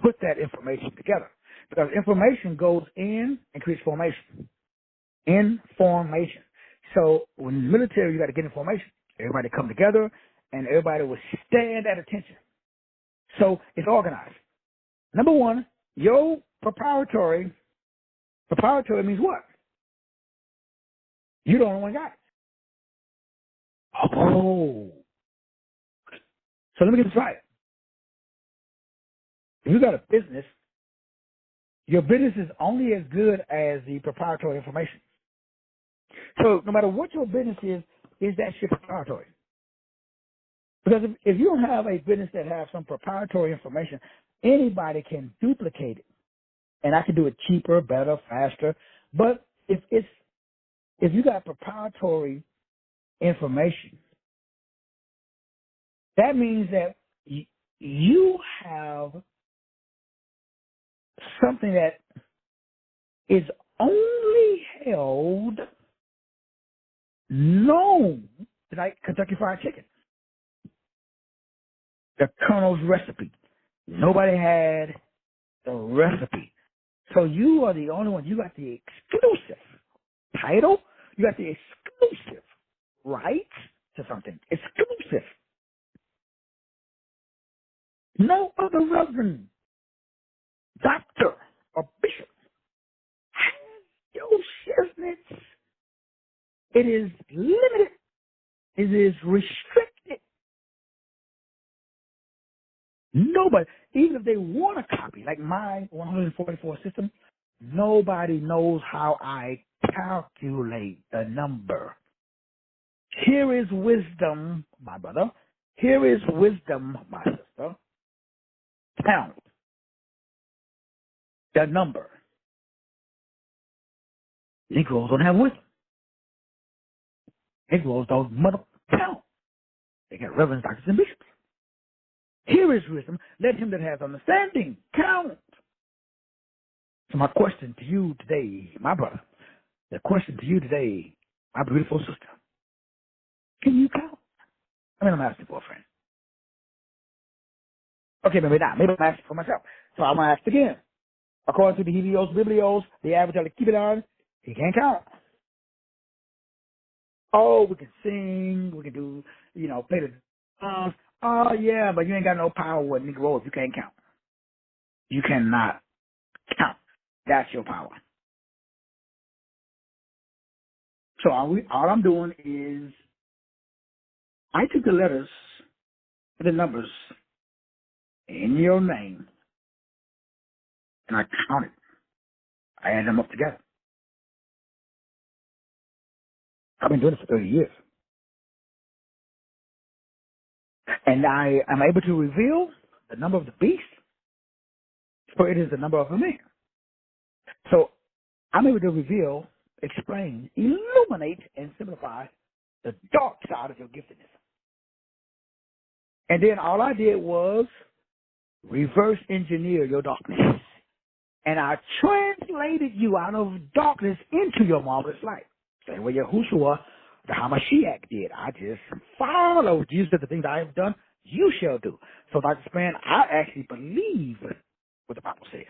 put that information together. Because information goes in and creates formation. Information. So when in the military, you got to get information. Everybody come together, and everybody will stand at attention. So it's organized. Number one, your proprietary means what? You don't want guys. Oh. So let me get this right. If you got a business, your business is only as good as the proprietary information. So no matter what your business is that shit proprietary? Because if you don't have a business that has some proprietary information, anybody can duplicate it. And I can do it cheaper, better, faster. But if you got proprietary information, that means that you have something that is only held known, like Kentucky Fried Chicken, the Colonel's recipe. Nobody had the recipe. So you are the only one. You got the exclusive title. You got the exclusive rights to something. Exclusive. No other reverend, doctor, or bishop has your shiznits. It is limited. It is restricted. Nobody, even if they want a copy, like my 144 system, nobody knows how I calculate the number. Here is wisdom, my brother. Here is wisdom, my sister. Count the number. Negroes don't have wisdom. Negroes don't mother count. They got reverends, doctors, and bishops. Here is wisdom. Let him that has understanding count. So my question to you today, my brother, the question to you today, my beautiful sister, can you count? I mean, I'm asking for a friend. Okay, maybe not. Maybe I'm asking for myself. So I'm going to ask again. According to the Helios, Biblios, the average of the keep it on, he can't count. Oh, we can sing, we can do, play the drums. Oh, yeah, but you ain't got no power with Negro if you can't count. You cannot count. That's your power. So all I'm doing is I took the letters and the numbers in your name and I counted. I added them up together. I've been doing it for 30 years. And I am able to reveal the number of the beast, for it is the number of a man. So I'm able to reveal, explain, illuminate, and simplify the dark side of your giftedness. And then all I did was reverse engineer your darkness. And I translated you out of darkness into your marvelous light. Same way Yahushua, the Hamashiach did. I just followed you, said the things I have done, you shall do. So, Dr. Span, I actually believe what the Bible says.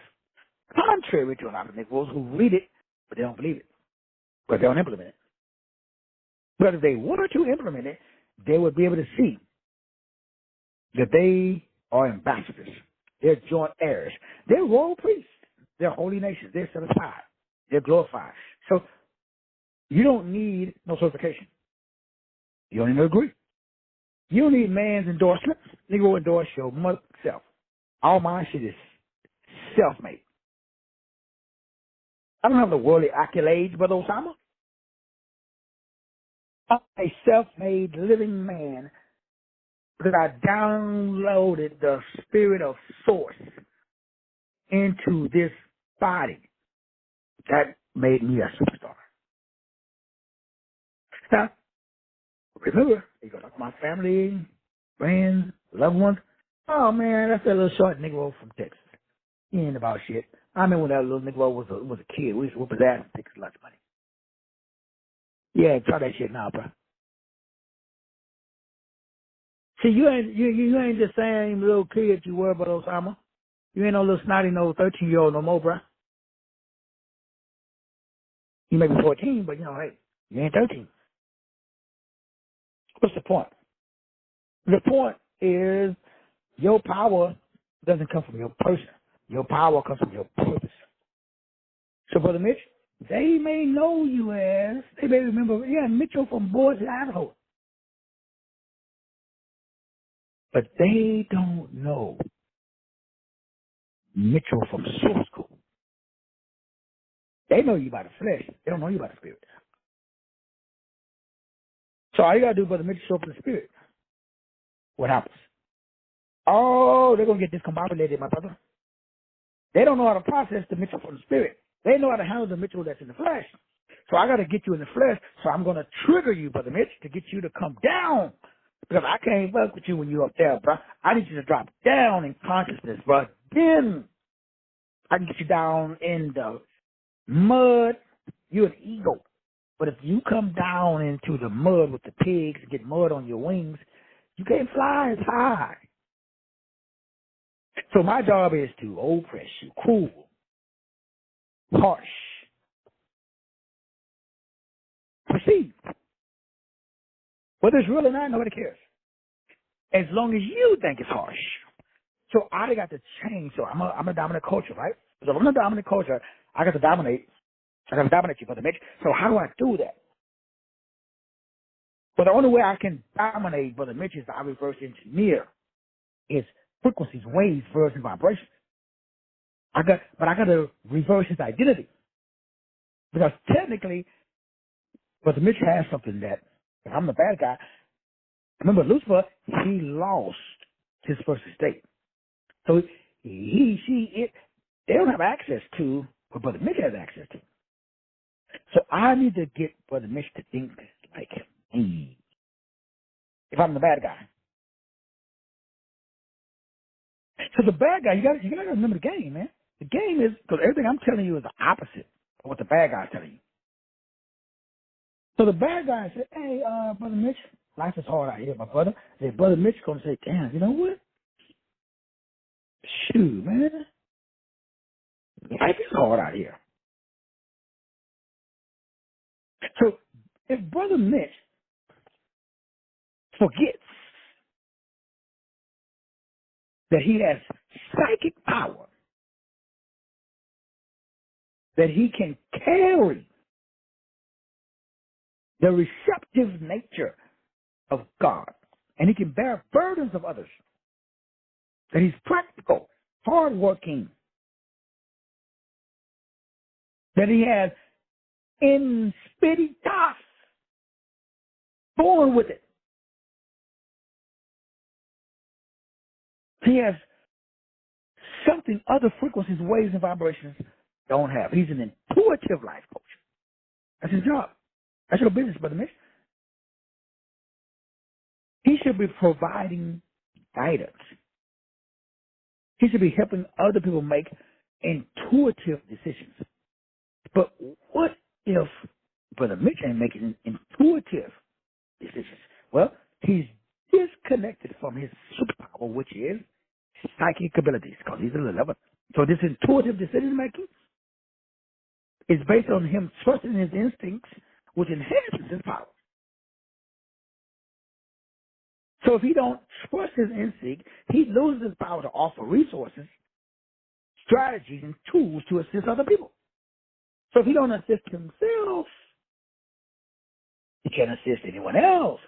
Contrary to a lot of Negroes who read it, but they don't believe it. But they don't implement it. But if they were to implement it, they would be able to see that they are ambassadors. They're joint heirs. They're royal priests. They're holy nations. They're set aside. They're glorified. So you don't need no certification. You don't need no degree. You don't need man's endorsement. Negro endorse your mother self. All my shit is self-made. I don't have the worldly accolades, Brother Osama. I'm a self-made living man because I downloaded the spirit of source into this body. That made me a superstar. Now, remember, you go talk to my family, friends, loved ones. Oh, man, that's that little short Negro from Texas. He ain't about shit. I remember when that little Negro was a kid. We used to whoop his ass and take his lunch money. Yeah, try that shit now, bro. See, you ain't the same little kid you were, but Osama. You ain't no little snotty, no 13-year-old no more, bro. You may be 14, but, hey, you ain't 13. What's the point? The point is your power doesn't come from your person. Your power comes from your purpose. So, Brother Mitch, they may know you as, they may remember, Mitchell from Boise, Idaho. But they don't know Mitchell from Source School. They know you by the flesh. They don't know you by the spirit. So all you got to do, Brother Mitchell, show up in the spirit. What happens? Oh, they're going to get discombobulated, my brother. They don't know how to process the Mitchell from the spirit. They know how to handle the Mitchell that's in the flesh. So I got to get you in the flesh. So I'm going to trigger you, Brother Mitch, to get you to come down. Because I can't work with you when you're up there, bro. I need you to drop down in consciousness, bro. Then I can get you down in the mud. You're an eagle. But if you come down into the mud with the pigs and get mud on your wings, you can't fly as high. So my job is to oppress you, cruel, harsh, perceived. Whether it's real or not, nobody cares. As long as you think it's harsh. So I got to change. So I'm a dominant culture, right? So if I'm a dominant culture, I got to dominate. I got to dominate you, Brother Mitch. So how do I do that? But the only way I can dominate Brother Mitch is I reverse engineer his frequencies, waves, verbs, and vibrations. But I got to reverse his identity. Because technically, Brother Mitch has something that, if I'm the bad guy, remember Lucifer, he lost his first estate. So they don't have access to what Brother Mitch has access to. So I need to get Brother Mitch to think like me. If I'm the bad guy. So the bad guy, you gotta remember the game, man. The game is, because everything I'm telling you is the opposite of what the bad guy's telling you. So the bad guy said, hey, Brother Mitch, life is hard out here, my brother. Then Brother Mitch going to say, damn, you know what? Shoot, man. Life is hard out here. So if Brother Mitch forgets that he has psychic power, that he can carry the receptive nature of God, and he can bear burdens of others, that he's practical, hardworking, that he has inspiritas, born with it. He has something other frequencies, waves, and vibrations don't have. He's an intuitive life coach. That's his job. That's your business, Brother Mitch. He should be providing guidance. He should be helping other people make intuitive decisions. But what if Brother Mitch ain't making intuitive decisions? Well, he's disconnected from his superpower, which is psychic abilities, because he's an 11. So this intuitive decision making is based on him trusting his instincts, which enhances his power. So if he don't trust his instinct, he loses his power to offer resources, strategies, and tools to assist other people. So if he don't assist himself, he can't assist anyone else.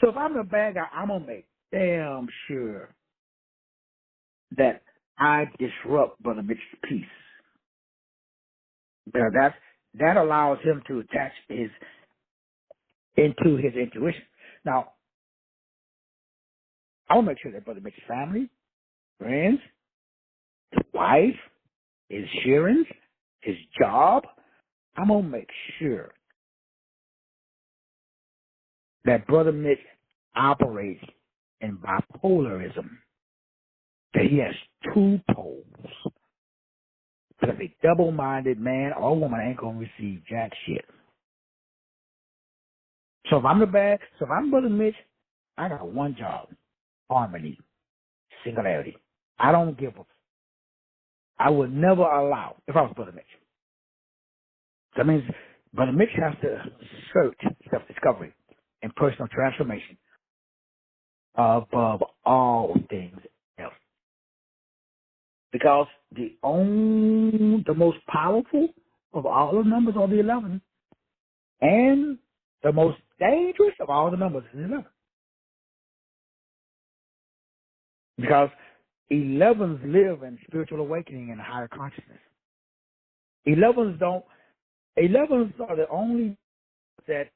So if I'm the bad guy, I'm going to make damn sure that I disrupt Brother Mitch's peace. That allows him to attach into his intuition. Now, I'll make sure that Brother Mitch's family, friends, his wife, his insurance, his job, I'm going to make sure that Brother Mitch operates in bipolarism, that he has two poles. Because a double-minded man or woman ain't going to receive jack shit. So if I'm Brother Mitch, I got one job: harmony, singularity. I don't give a. I would never allow, if I was Brother Mitch. That means Brother Mitch has to search self-discovery and personal transformation above all things else. Because the most powerful of all the numbers are the 11, and the most dangerous of all the numbers is 11. Because 11s live in spiritual awakening and higher consciousness. 11s are the only that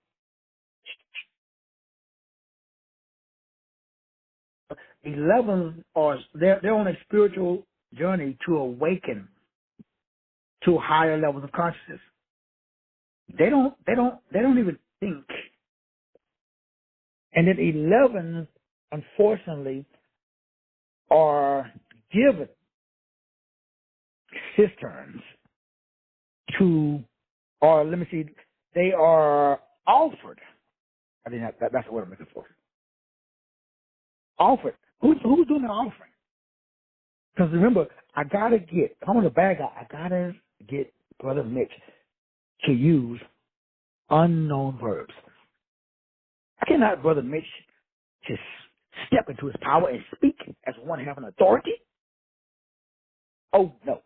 they're on a spiritual journey to awaken to higher levels of consciousness. They don't even think. And then 11s, unfortunately, are given cisterns they are offered. I think that's the word I'm looking for. Offered. Who's doing the offering? Because remember, if I'm the bad guy, I gotta get Brother Mitch to use unknown verbs. I cannot Brother Mitch to step into his power and speak as one having authority. Oh, no.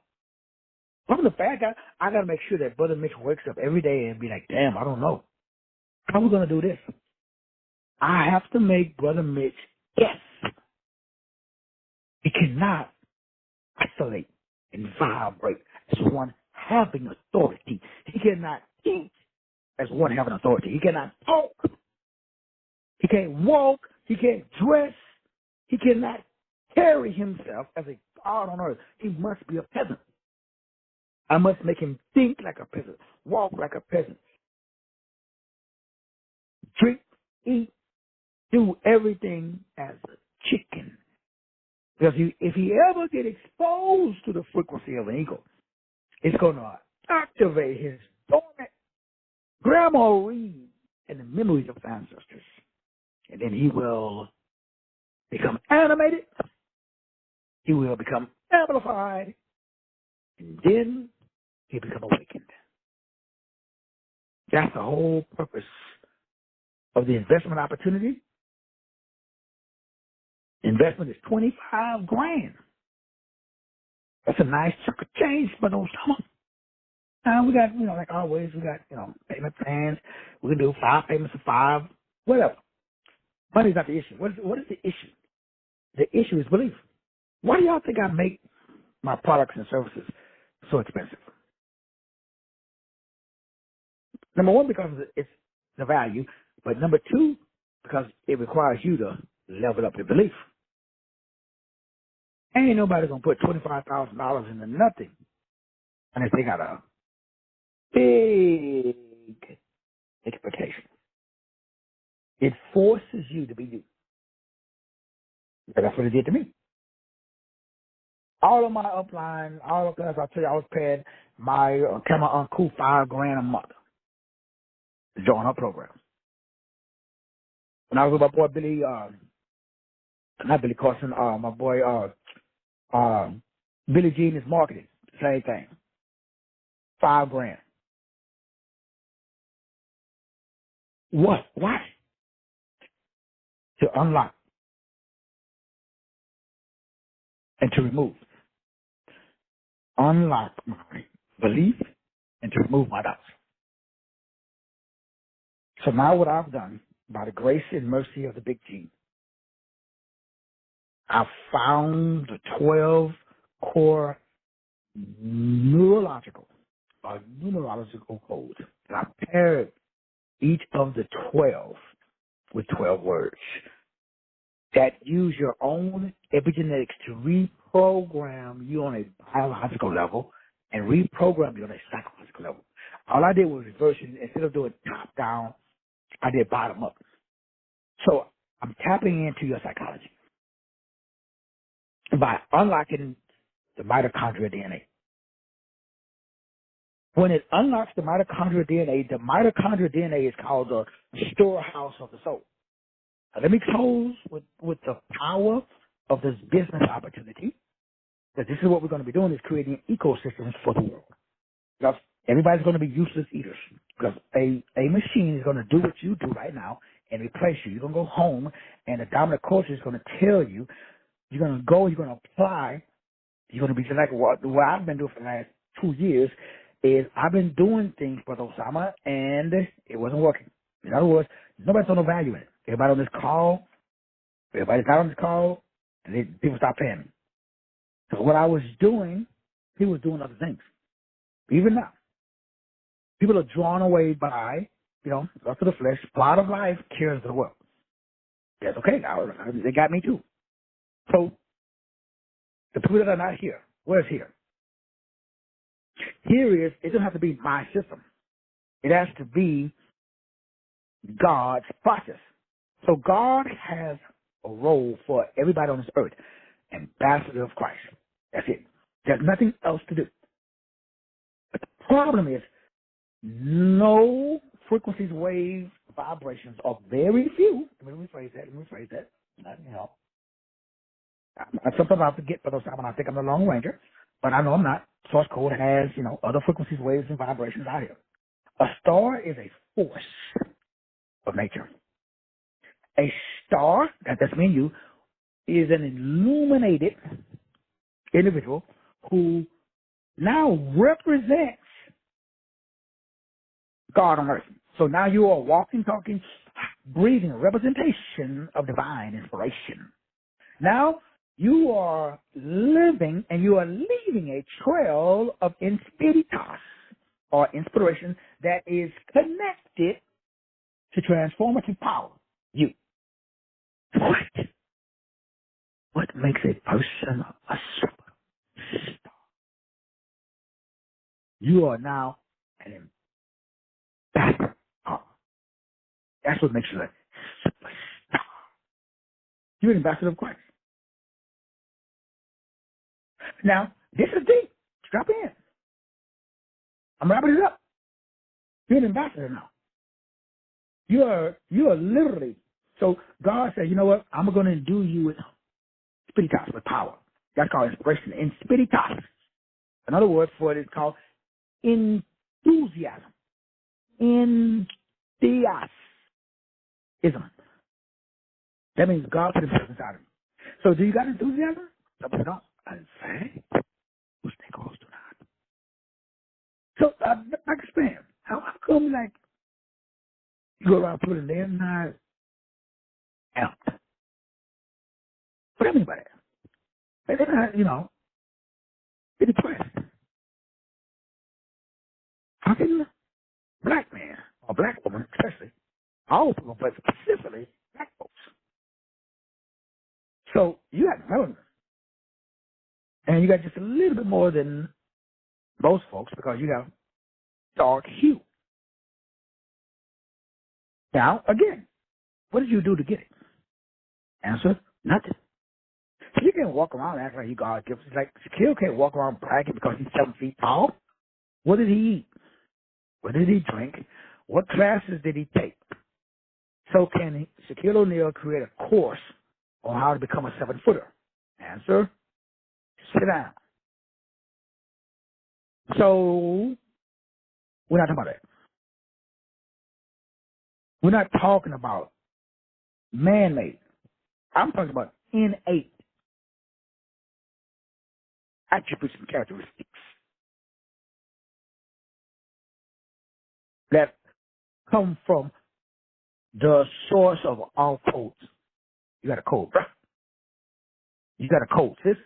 If I'm the bad guy, I got to make sure that Brother Mitch wakes up every day and be like, damn, I don't know. How are we going to do this? I have to make Brother Mitch yes. He cannot isolate and vibrate as one having authority. He cannot think as one having authority. He cannot talk. He can't walk. He can't dress. He cannot carry himself as a god on earth. He must be a peasant. I must make him think like a peasant, walk like a peasant, drink, eat, do everything as a chicken. Because if he ever get exposed to the frequency of an ego, it's going to activate his dormant grandma read and the memories of ancestors. And then he will become animated. He will become amplified. And then he'll become awakened. That's the whole purpose of the investment opportunity. Investment is $25,000. That's a nice chunk of change for those summers. Now we got, like always, we got, payment plans. We can do 5 payments of 5, whatever. Money's not the issue. What is the issue? The issue is belief. Why do y'all think I make my products and services so expensive? Number one, because it's the value. But number two, because it requires you to level up your belief. Ain't nobody going to put $25,000 into nothing unless they got a big expectation. It forces you to be you. That's what it did to me. All of my upline, all of that, I tell you, I was paying my camera uncle $5,000 a month to join her program. When I was with my boy Billy, not Billy Carson, my boy Billy Jean is marketing, same thing. $5,000. What? Why? To unlock and to remove. Unlock my belief and to remove my doubts. So now what I've done, by the grace and mercy of the Big G, I've found the 12 core numerological codes. And I've paired each of the 12 with 12 words that use your own epigenetics to reprogram you on a biological level and reprogram you on a psychological level. All I did was reverse it. Instead of doing top down, I did bottom up. So I'm tapping into your psychology by unlocking the mitochondrial DNA. When it unlocks the mitochondrial DNA is called the storehouse of the soul. Now, let me close with the power of this business opportunity. That this is what we're going to be doing, is creating ecosystems for the world. Because everybody's going to be useless eaters. Because a machine is going to do what you do right now and replace you. You're going to go home, and the dominant culture is going to tell you, you're going to go, you're going to apply, you're going to be just like what I've been doing for the last 2 years, is I've been doing things for Osama, and it wasn't working. In other words, nobody saw no value in it. Everybody's not on this call, and people stopped paying me. So what I was doing, he was doing other things. Even now, people are drawn away by, lust of the flesh, pride of life, cares of the world. That's okay. They got me too. So the people that are not here, where's here? Here is, it doesn't have to be my system. It has to be God's process. So God has a role for everybody on this earth. Ambassador of Christ. That's it. There's nothing else to do. But the problem is, no frequencies, waves, vibrations are very few. Let me rephrase that. Sometimes I forget for those times when I think I'm the Lone Ranger, but I know I'm not. Source code has, other frequencies, waves, and vibrations out here. A star is a force of nature. A star, that's me and you, is an illuminated individual who now represents God on earth. So now you are walking, talking, breathing, a representation of divine inspiration. Now you are living and you are leaving a trail of inspiritas, or inspiration, that is connected to transformative power. You. What makes a person a superstar? You are now an ambassador. That's what makes you a superstar. You're an ambassador of Christ. Now, this is deep. Strap in. I'm wrapping it up. You're an ambassador now. You are literally. So God said, you know what? I'm going to endue you with spiritas, with power. That's called inspiration. In spiritas. Another word for it is called enthusiasm. Enthusiasm. That means God put himself inside of you. So do you got enthusiasm? Some people don't. I say, who's they close to not? So I can expand. How come like you go around putting their not out? What do I mean by that? They're not, they're depressed. How can a black man or black woman, especially, all people, but specifically black folks. So you got melanin, and you got just a little bit more than most folks because you have dark hue. Now, again, what did you do to get it? Answer, nothing. So you can't walk around acting like you God gifts. Like Shaquille can't walk around bragging because he's 7 feet tall. What did he eat? What did he drink? What classes did he take? So can Shaquille O'Neal create a course on how to become a 7-footer? Answer, sit down. So we're not talking about that. We're not talking about man-made. I'm talking about innate attributes and characteristics that come from the source of all codes. You got a code, bruh. You got a code, sis.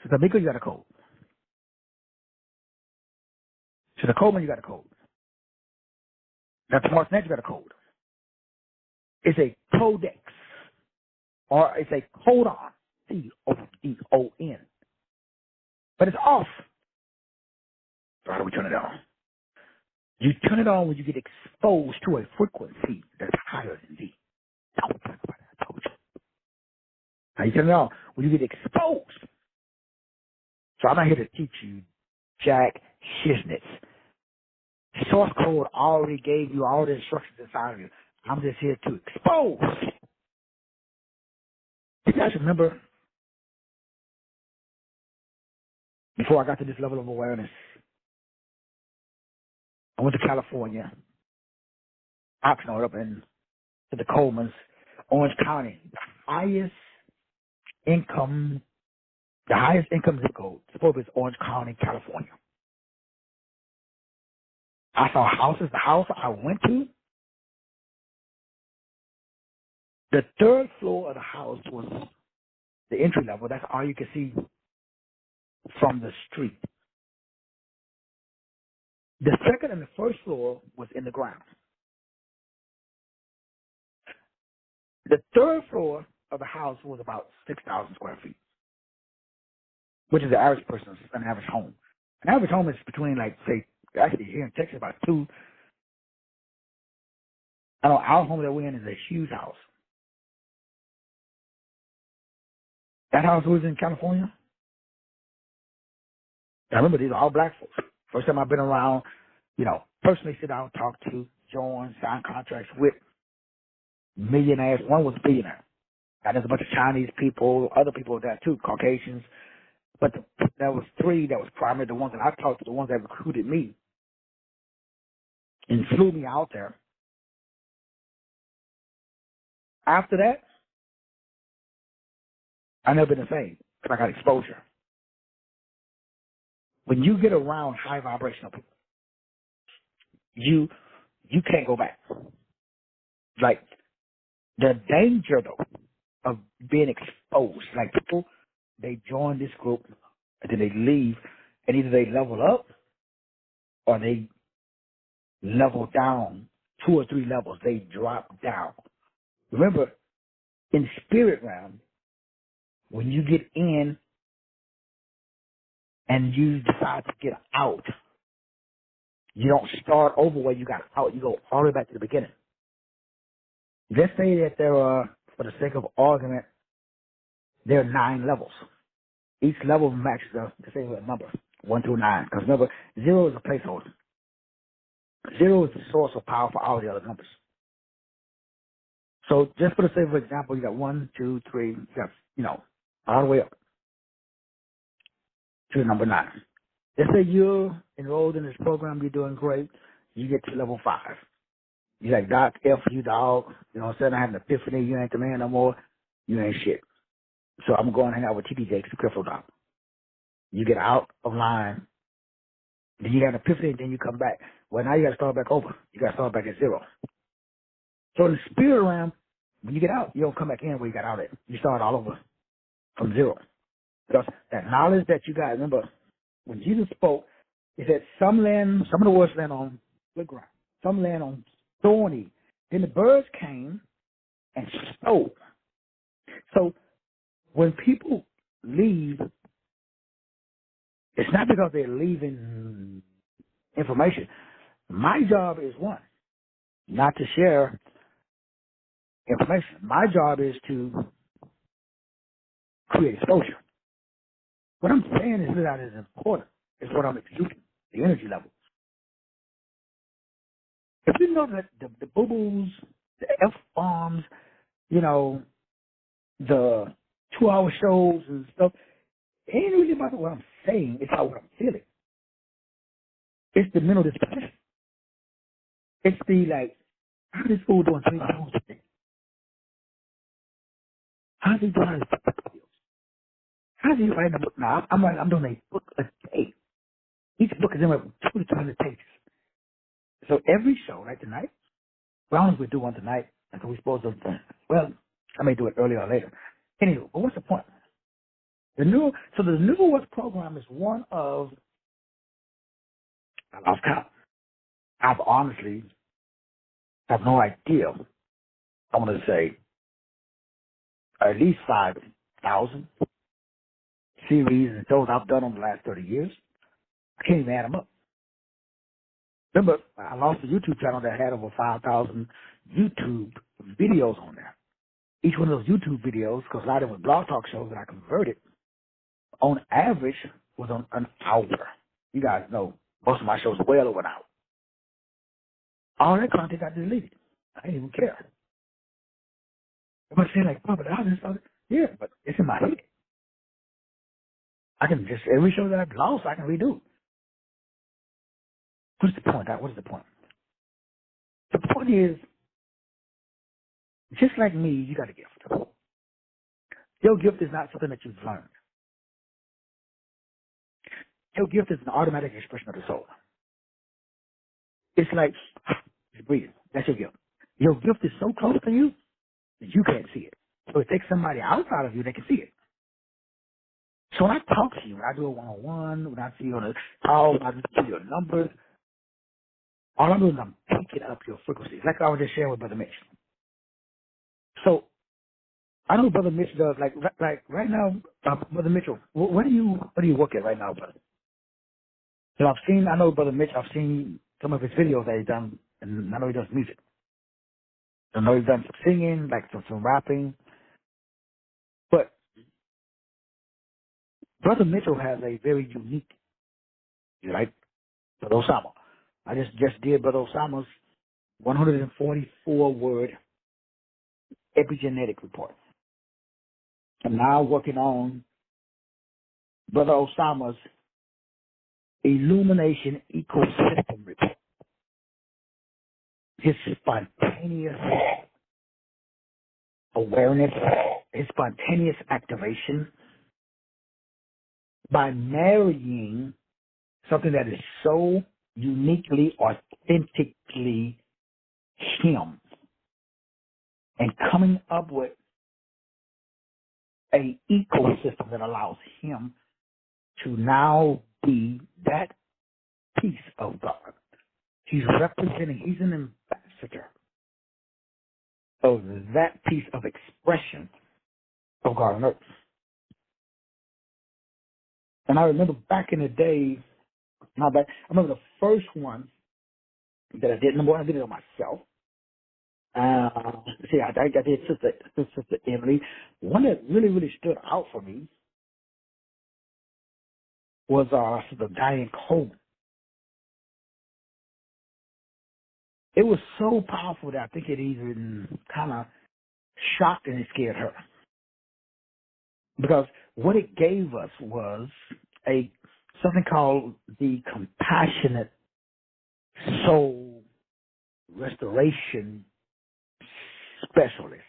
Sister Mika, you got a code. Sister Coleman, you got a code. Dr. Martinet, you got a code. It's a codex, or it's a codon, C-O-D-O-N. But it's off. So how do we turn it on? You turn it on when you get exposed to a frequency that's higher than D. Don't talk about that. I told you. How you turn it on? When you get exposed. So I'm not here to teach you jack shiznits. Source code already gave you all the instructions inside of you. I'm just here to expose. You guys remember before I got to this level of awareness, I went to California, Oxnard up in the Colemans, Orange County, the highest income zip code. Supposed to be Orange County, California. I saw houses. The house I went to, the 3rd floor of the house was the entry level. That's all you could see from the street. The 2nd and the 1st floor was in the ground. The 3rd floor of the house was about 6,000 square feet, which is the average person's an average home. An average home is between, like, say, actually here in Texas, about 2. I know our home that we're in is a huge house. That house was in California. I remember these are all black folks. First time I've been around, personally sit down, talk to, join, sign contracts with millionaires. One was a billionaire. Now, there's a bunch of Chinese people, other people there too, Caucasians. But there was 3 that was primarily the ones that I talked to, the ones that recruited me and flew me out there. After that, I never been the same because I got exposure. When you get around high vibrational people, you can't go back. Like the danger though of being exposed, like people, they join this group and then they leave, and either they level up or they level down 2 or 3 levels. They drop down. Remember, in spirit realm, when you get in and you decide to get out, you don't start over where you got out. You go all the way back to the beginning. Let's say that there are, for the sake of argument, there are 9 levels. Each level matches the same number, 1 through 9. Because remember, 0 is a placeholder. 0 is the source of power for all the other numbers. So just for the sake of example, you got 1, 2, 3, you got, all the way up to number 9. Let's say you're enrolled in this program, you're doing great, you get to level 5. You're like, Doc, F you, dog. You know what I'm saying? I have an epiphany, you ain't the man no more, you ain't shit. So I'm going to hang out with TPJ, the crypto doc. You get out of line, then you have an epiphany, then you come back. Well, now you got to start back over. You got to start back at 0. So in the spirit realm, when you get out, you don't come back in where you got out at. You start all over from 0. Because that knowledge that you got, remember, when Jesus spoke, he said, some of the words land on good ground. Some land on thorny. Then the birds came and stole. So when people leave, it's not because they're leaving information. My job is one, not to share information. My job is to create exposure. What I'm saying is that is important. It's what I'm exuding, the energy level. If you know that the boo-boos, the F-bombs, the 2-hour shows and stuff, it ain't really about what I'm saying. It's about what I'm feeling. It's the mental disposition. It's the, how this fool doing 3 hours a day? How's he doing his videos? How's he writing a book now? I'm doing a book a day. Each book is in about 2 to 300 pages. So every show, like tonight, well, I don't know if we do one tonight, and so we're supposed to, well, I may do it earlier or later. Anyway, but what's the point? The newest program is one of, I lost count. I've honestly have no idea. I want to say at least 5,000 series and shows I've done over the last 30 years. I can't even add them up. Remember, I lost a YouTube channel that had over 5,000 YouTube videos on there. Each one of those YouTube videos, because a lot of them were blog talk shows that I converted, on average was on an hour. You guys know most of my shows are well over an hour. All that content got deleted. I didn't even care. Everybody's saying but I just thought, yeah, but it's in my head. I can just, every show that I've lost, I can redo. What's the point? What is the point? The point is, just like me, you got a gift. Your gift is not something that you've learned. Your gift is an automatic expression of the soul. It's like just breathing. That's your gift. Your gift is so close to you that you can't see it. So it takes somebody outside of you that can see it. So when I talk to you, when I do a one-on-one, when I see you on a call, when I see your numbers, all I'm doing is I'm picking up your frequencies, like I was just sharing with Brother Mitch. So I know Brother Mitch does, like right now, Brother Mitchell, where do you work at right now, brother? So I know Brother Mitch, I've seen some of his videos that he's done, and I know he does music. I know he's done some singing, like some rapping. But Brother Mitchell has a very unique, like Brother Osama. I just did Brother Osama's 144-word epigenetic report. I'm now working on Brother Osama's Illumination EcoSystem report. His spontaneous awareness, his spontaneous activation by marrying something that is so uniquely, authentically him and coming up with a ecosystem that allows him to now be that piece of God. He's an ambassador of that piece of expression of God on earth. And I remember back in the day, I remember the first one that I did. Number one, I did it on myself. I did Sister Emily. One that really, really stood out for me was the Diane Coleman. It was so powerful that I think it even kind of shocked and it scared her. Because what it gave us was something called the compassionate soul restoration specialist.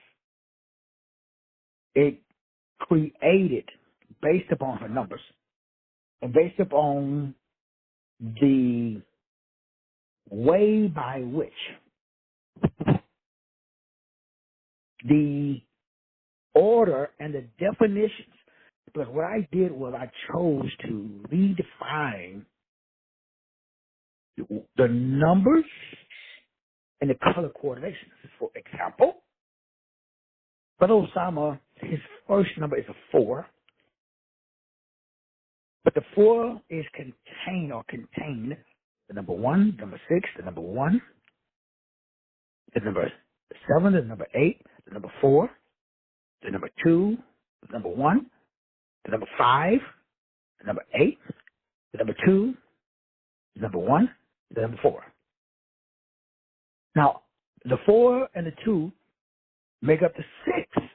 It created, based upon her numbers and based upon the way by which the order and the definitions. But what I did was I chose to redefine the numbers and the color coordinations. For example, Brother Osama, his first number is a 4, but the 4 is contained the number 1, number 6, the number 1, the number 7, the number 8, the number 4, the number 2, the number 1, the number 5, the number 8, the number 2, the number 1, the number 4. Now, the 4 and the 2 make up the 6.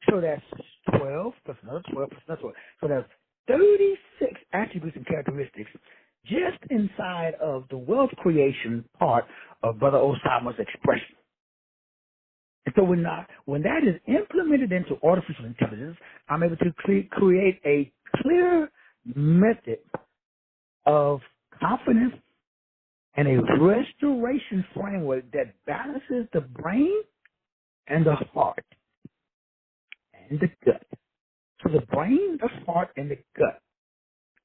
So that's 12 plus another 12 plus another 12. So that's 36 attributes and characteristics just inside of the wealth creation part of Brother Osama's expression. And so when that is implemented into artificial intelligence, I'm able to create a clear method of confidence and a restoration framework that balances the brain and the heart and the gut. So the brain, the heart, and the gut.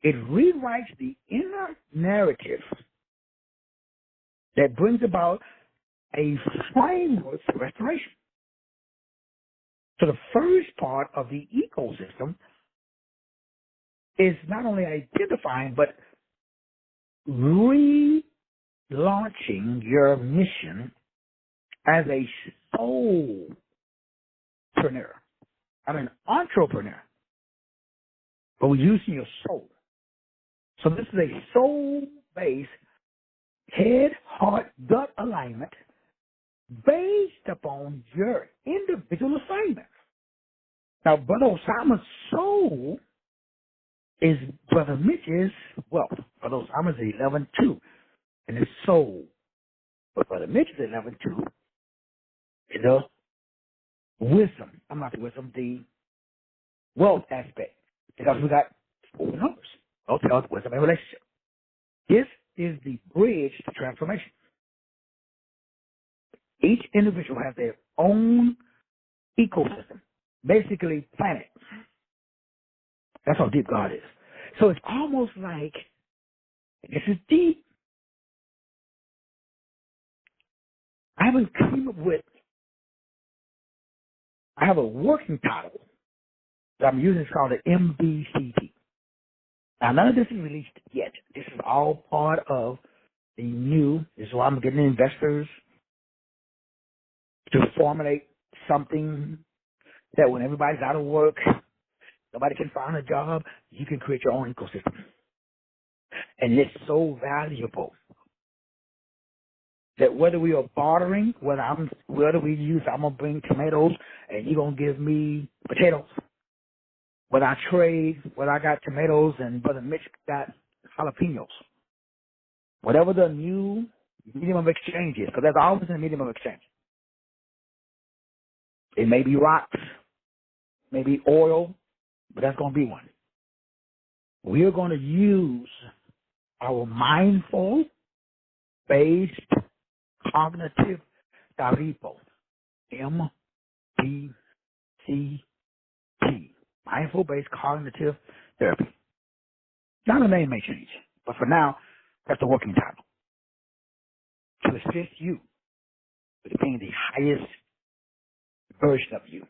It rewrites the inner narrative that brings about a framework for restoration. So the first part of the ecosystem is not only identifying, but relaunching your mission as a soulpreneur. I'm an entrepreneur, but we're using your soul. So this is a soul-based head, heart, gut alignment based upon your individual assignment. Now, Brother Osama's soul is Brother Mitch's wealth. Brother Osama's 11-2 in his soul. But Brother Mitch is 11-2 in the wisdom. I'm not the wisdom, the wealth aspect. Because we got 4 numbers. Wealth, health, wisdom, and relationship. This is the bridge to transformation. Each individual has their own ecosystem, basically planet. That's how deep God is. So it's almost like, this is deep. I haven't come up with, I have a working title that I'm using. It's called the MBCT. Now, none of this is released yet. This is all part of the new, this is why I'm getting investors to formulate something that when everybody's out of work, nobody can find a job, you can create your own ecosystem. And it's so valuable that whether we are bartering, whether we use, I'm going to bring tomatoes and you're going to give me potatoes. Whether I trade, whether I got tomatoes and Brother Mitch got jalapenos. Whatever the new medium of exchange is, because there's always a medium of exchange. It may be rocks, maybe oil, but that's going to be one. We are going to use our mindful-based cognitive therapy, MBCT, mindful-based cognitive therapy. Now the name may change, but for now, that's the working title. To assist you with being the highest version of you.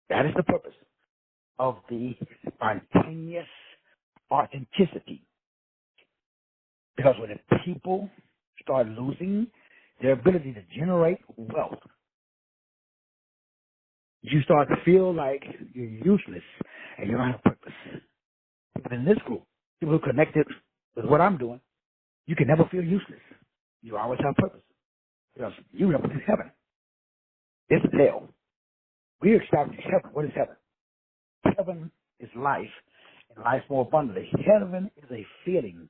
That is the purpose of the spontaneous authenticity. Because when the people start losing their ability to generate wealth, you start to feel like you're useless and you don't have purpose. People in this group, people who are connected with what I'm doing, you can never feel useless. You always have purpose because you represent heaven. This is hell. We establish heaven. What is heaven? Heaven is life, and life more abundantly. Heaven is a feeling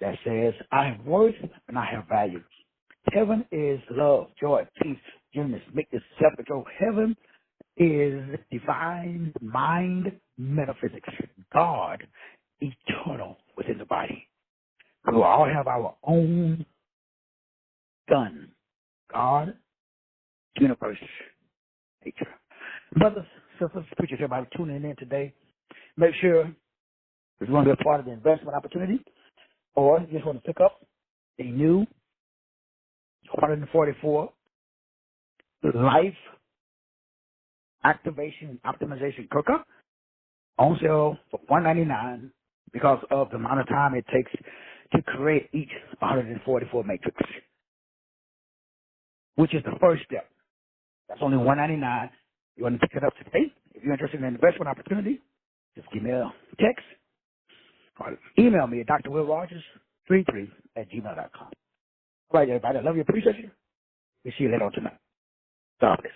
that says, I have worth and I have value. Heaven is love, joy, peace, gentleness, meekness, self-control. Heaven is divine mind metaphysics. God, eternal within the body. We will all have our own gun. God, universe, nature. Brothers, sisters, preachers, everybody tuning in today, make sure if you want to be a part of the investment opportunity or you just want to pick up a new 144 life activation and optimization cooker on sale for $199 because of the amount of time it takes to create each 144 matrix, which is the first step. That's only $199. You want to pick it up today? If you're interested in an investment opportunity, just give me a text or email me at drwillrogers33@gmail.com. All right, everybody. I love you. Appreciate you. We'll see you later on tonight. God bless.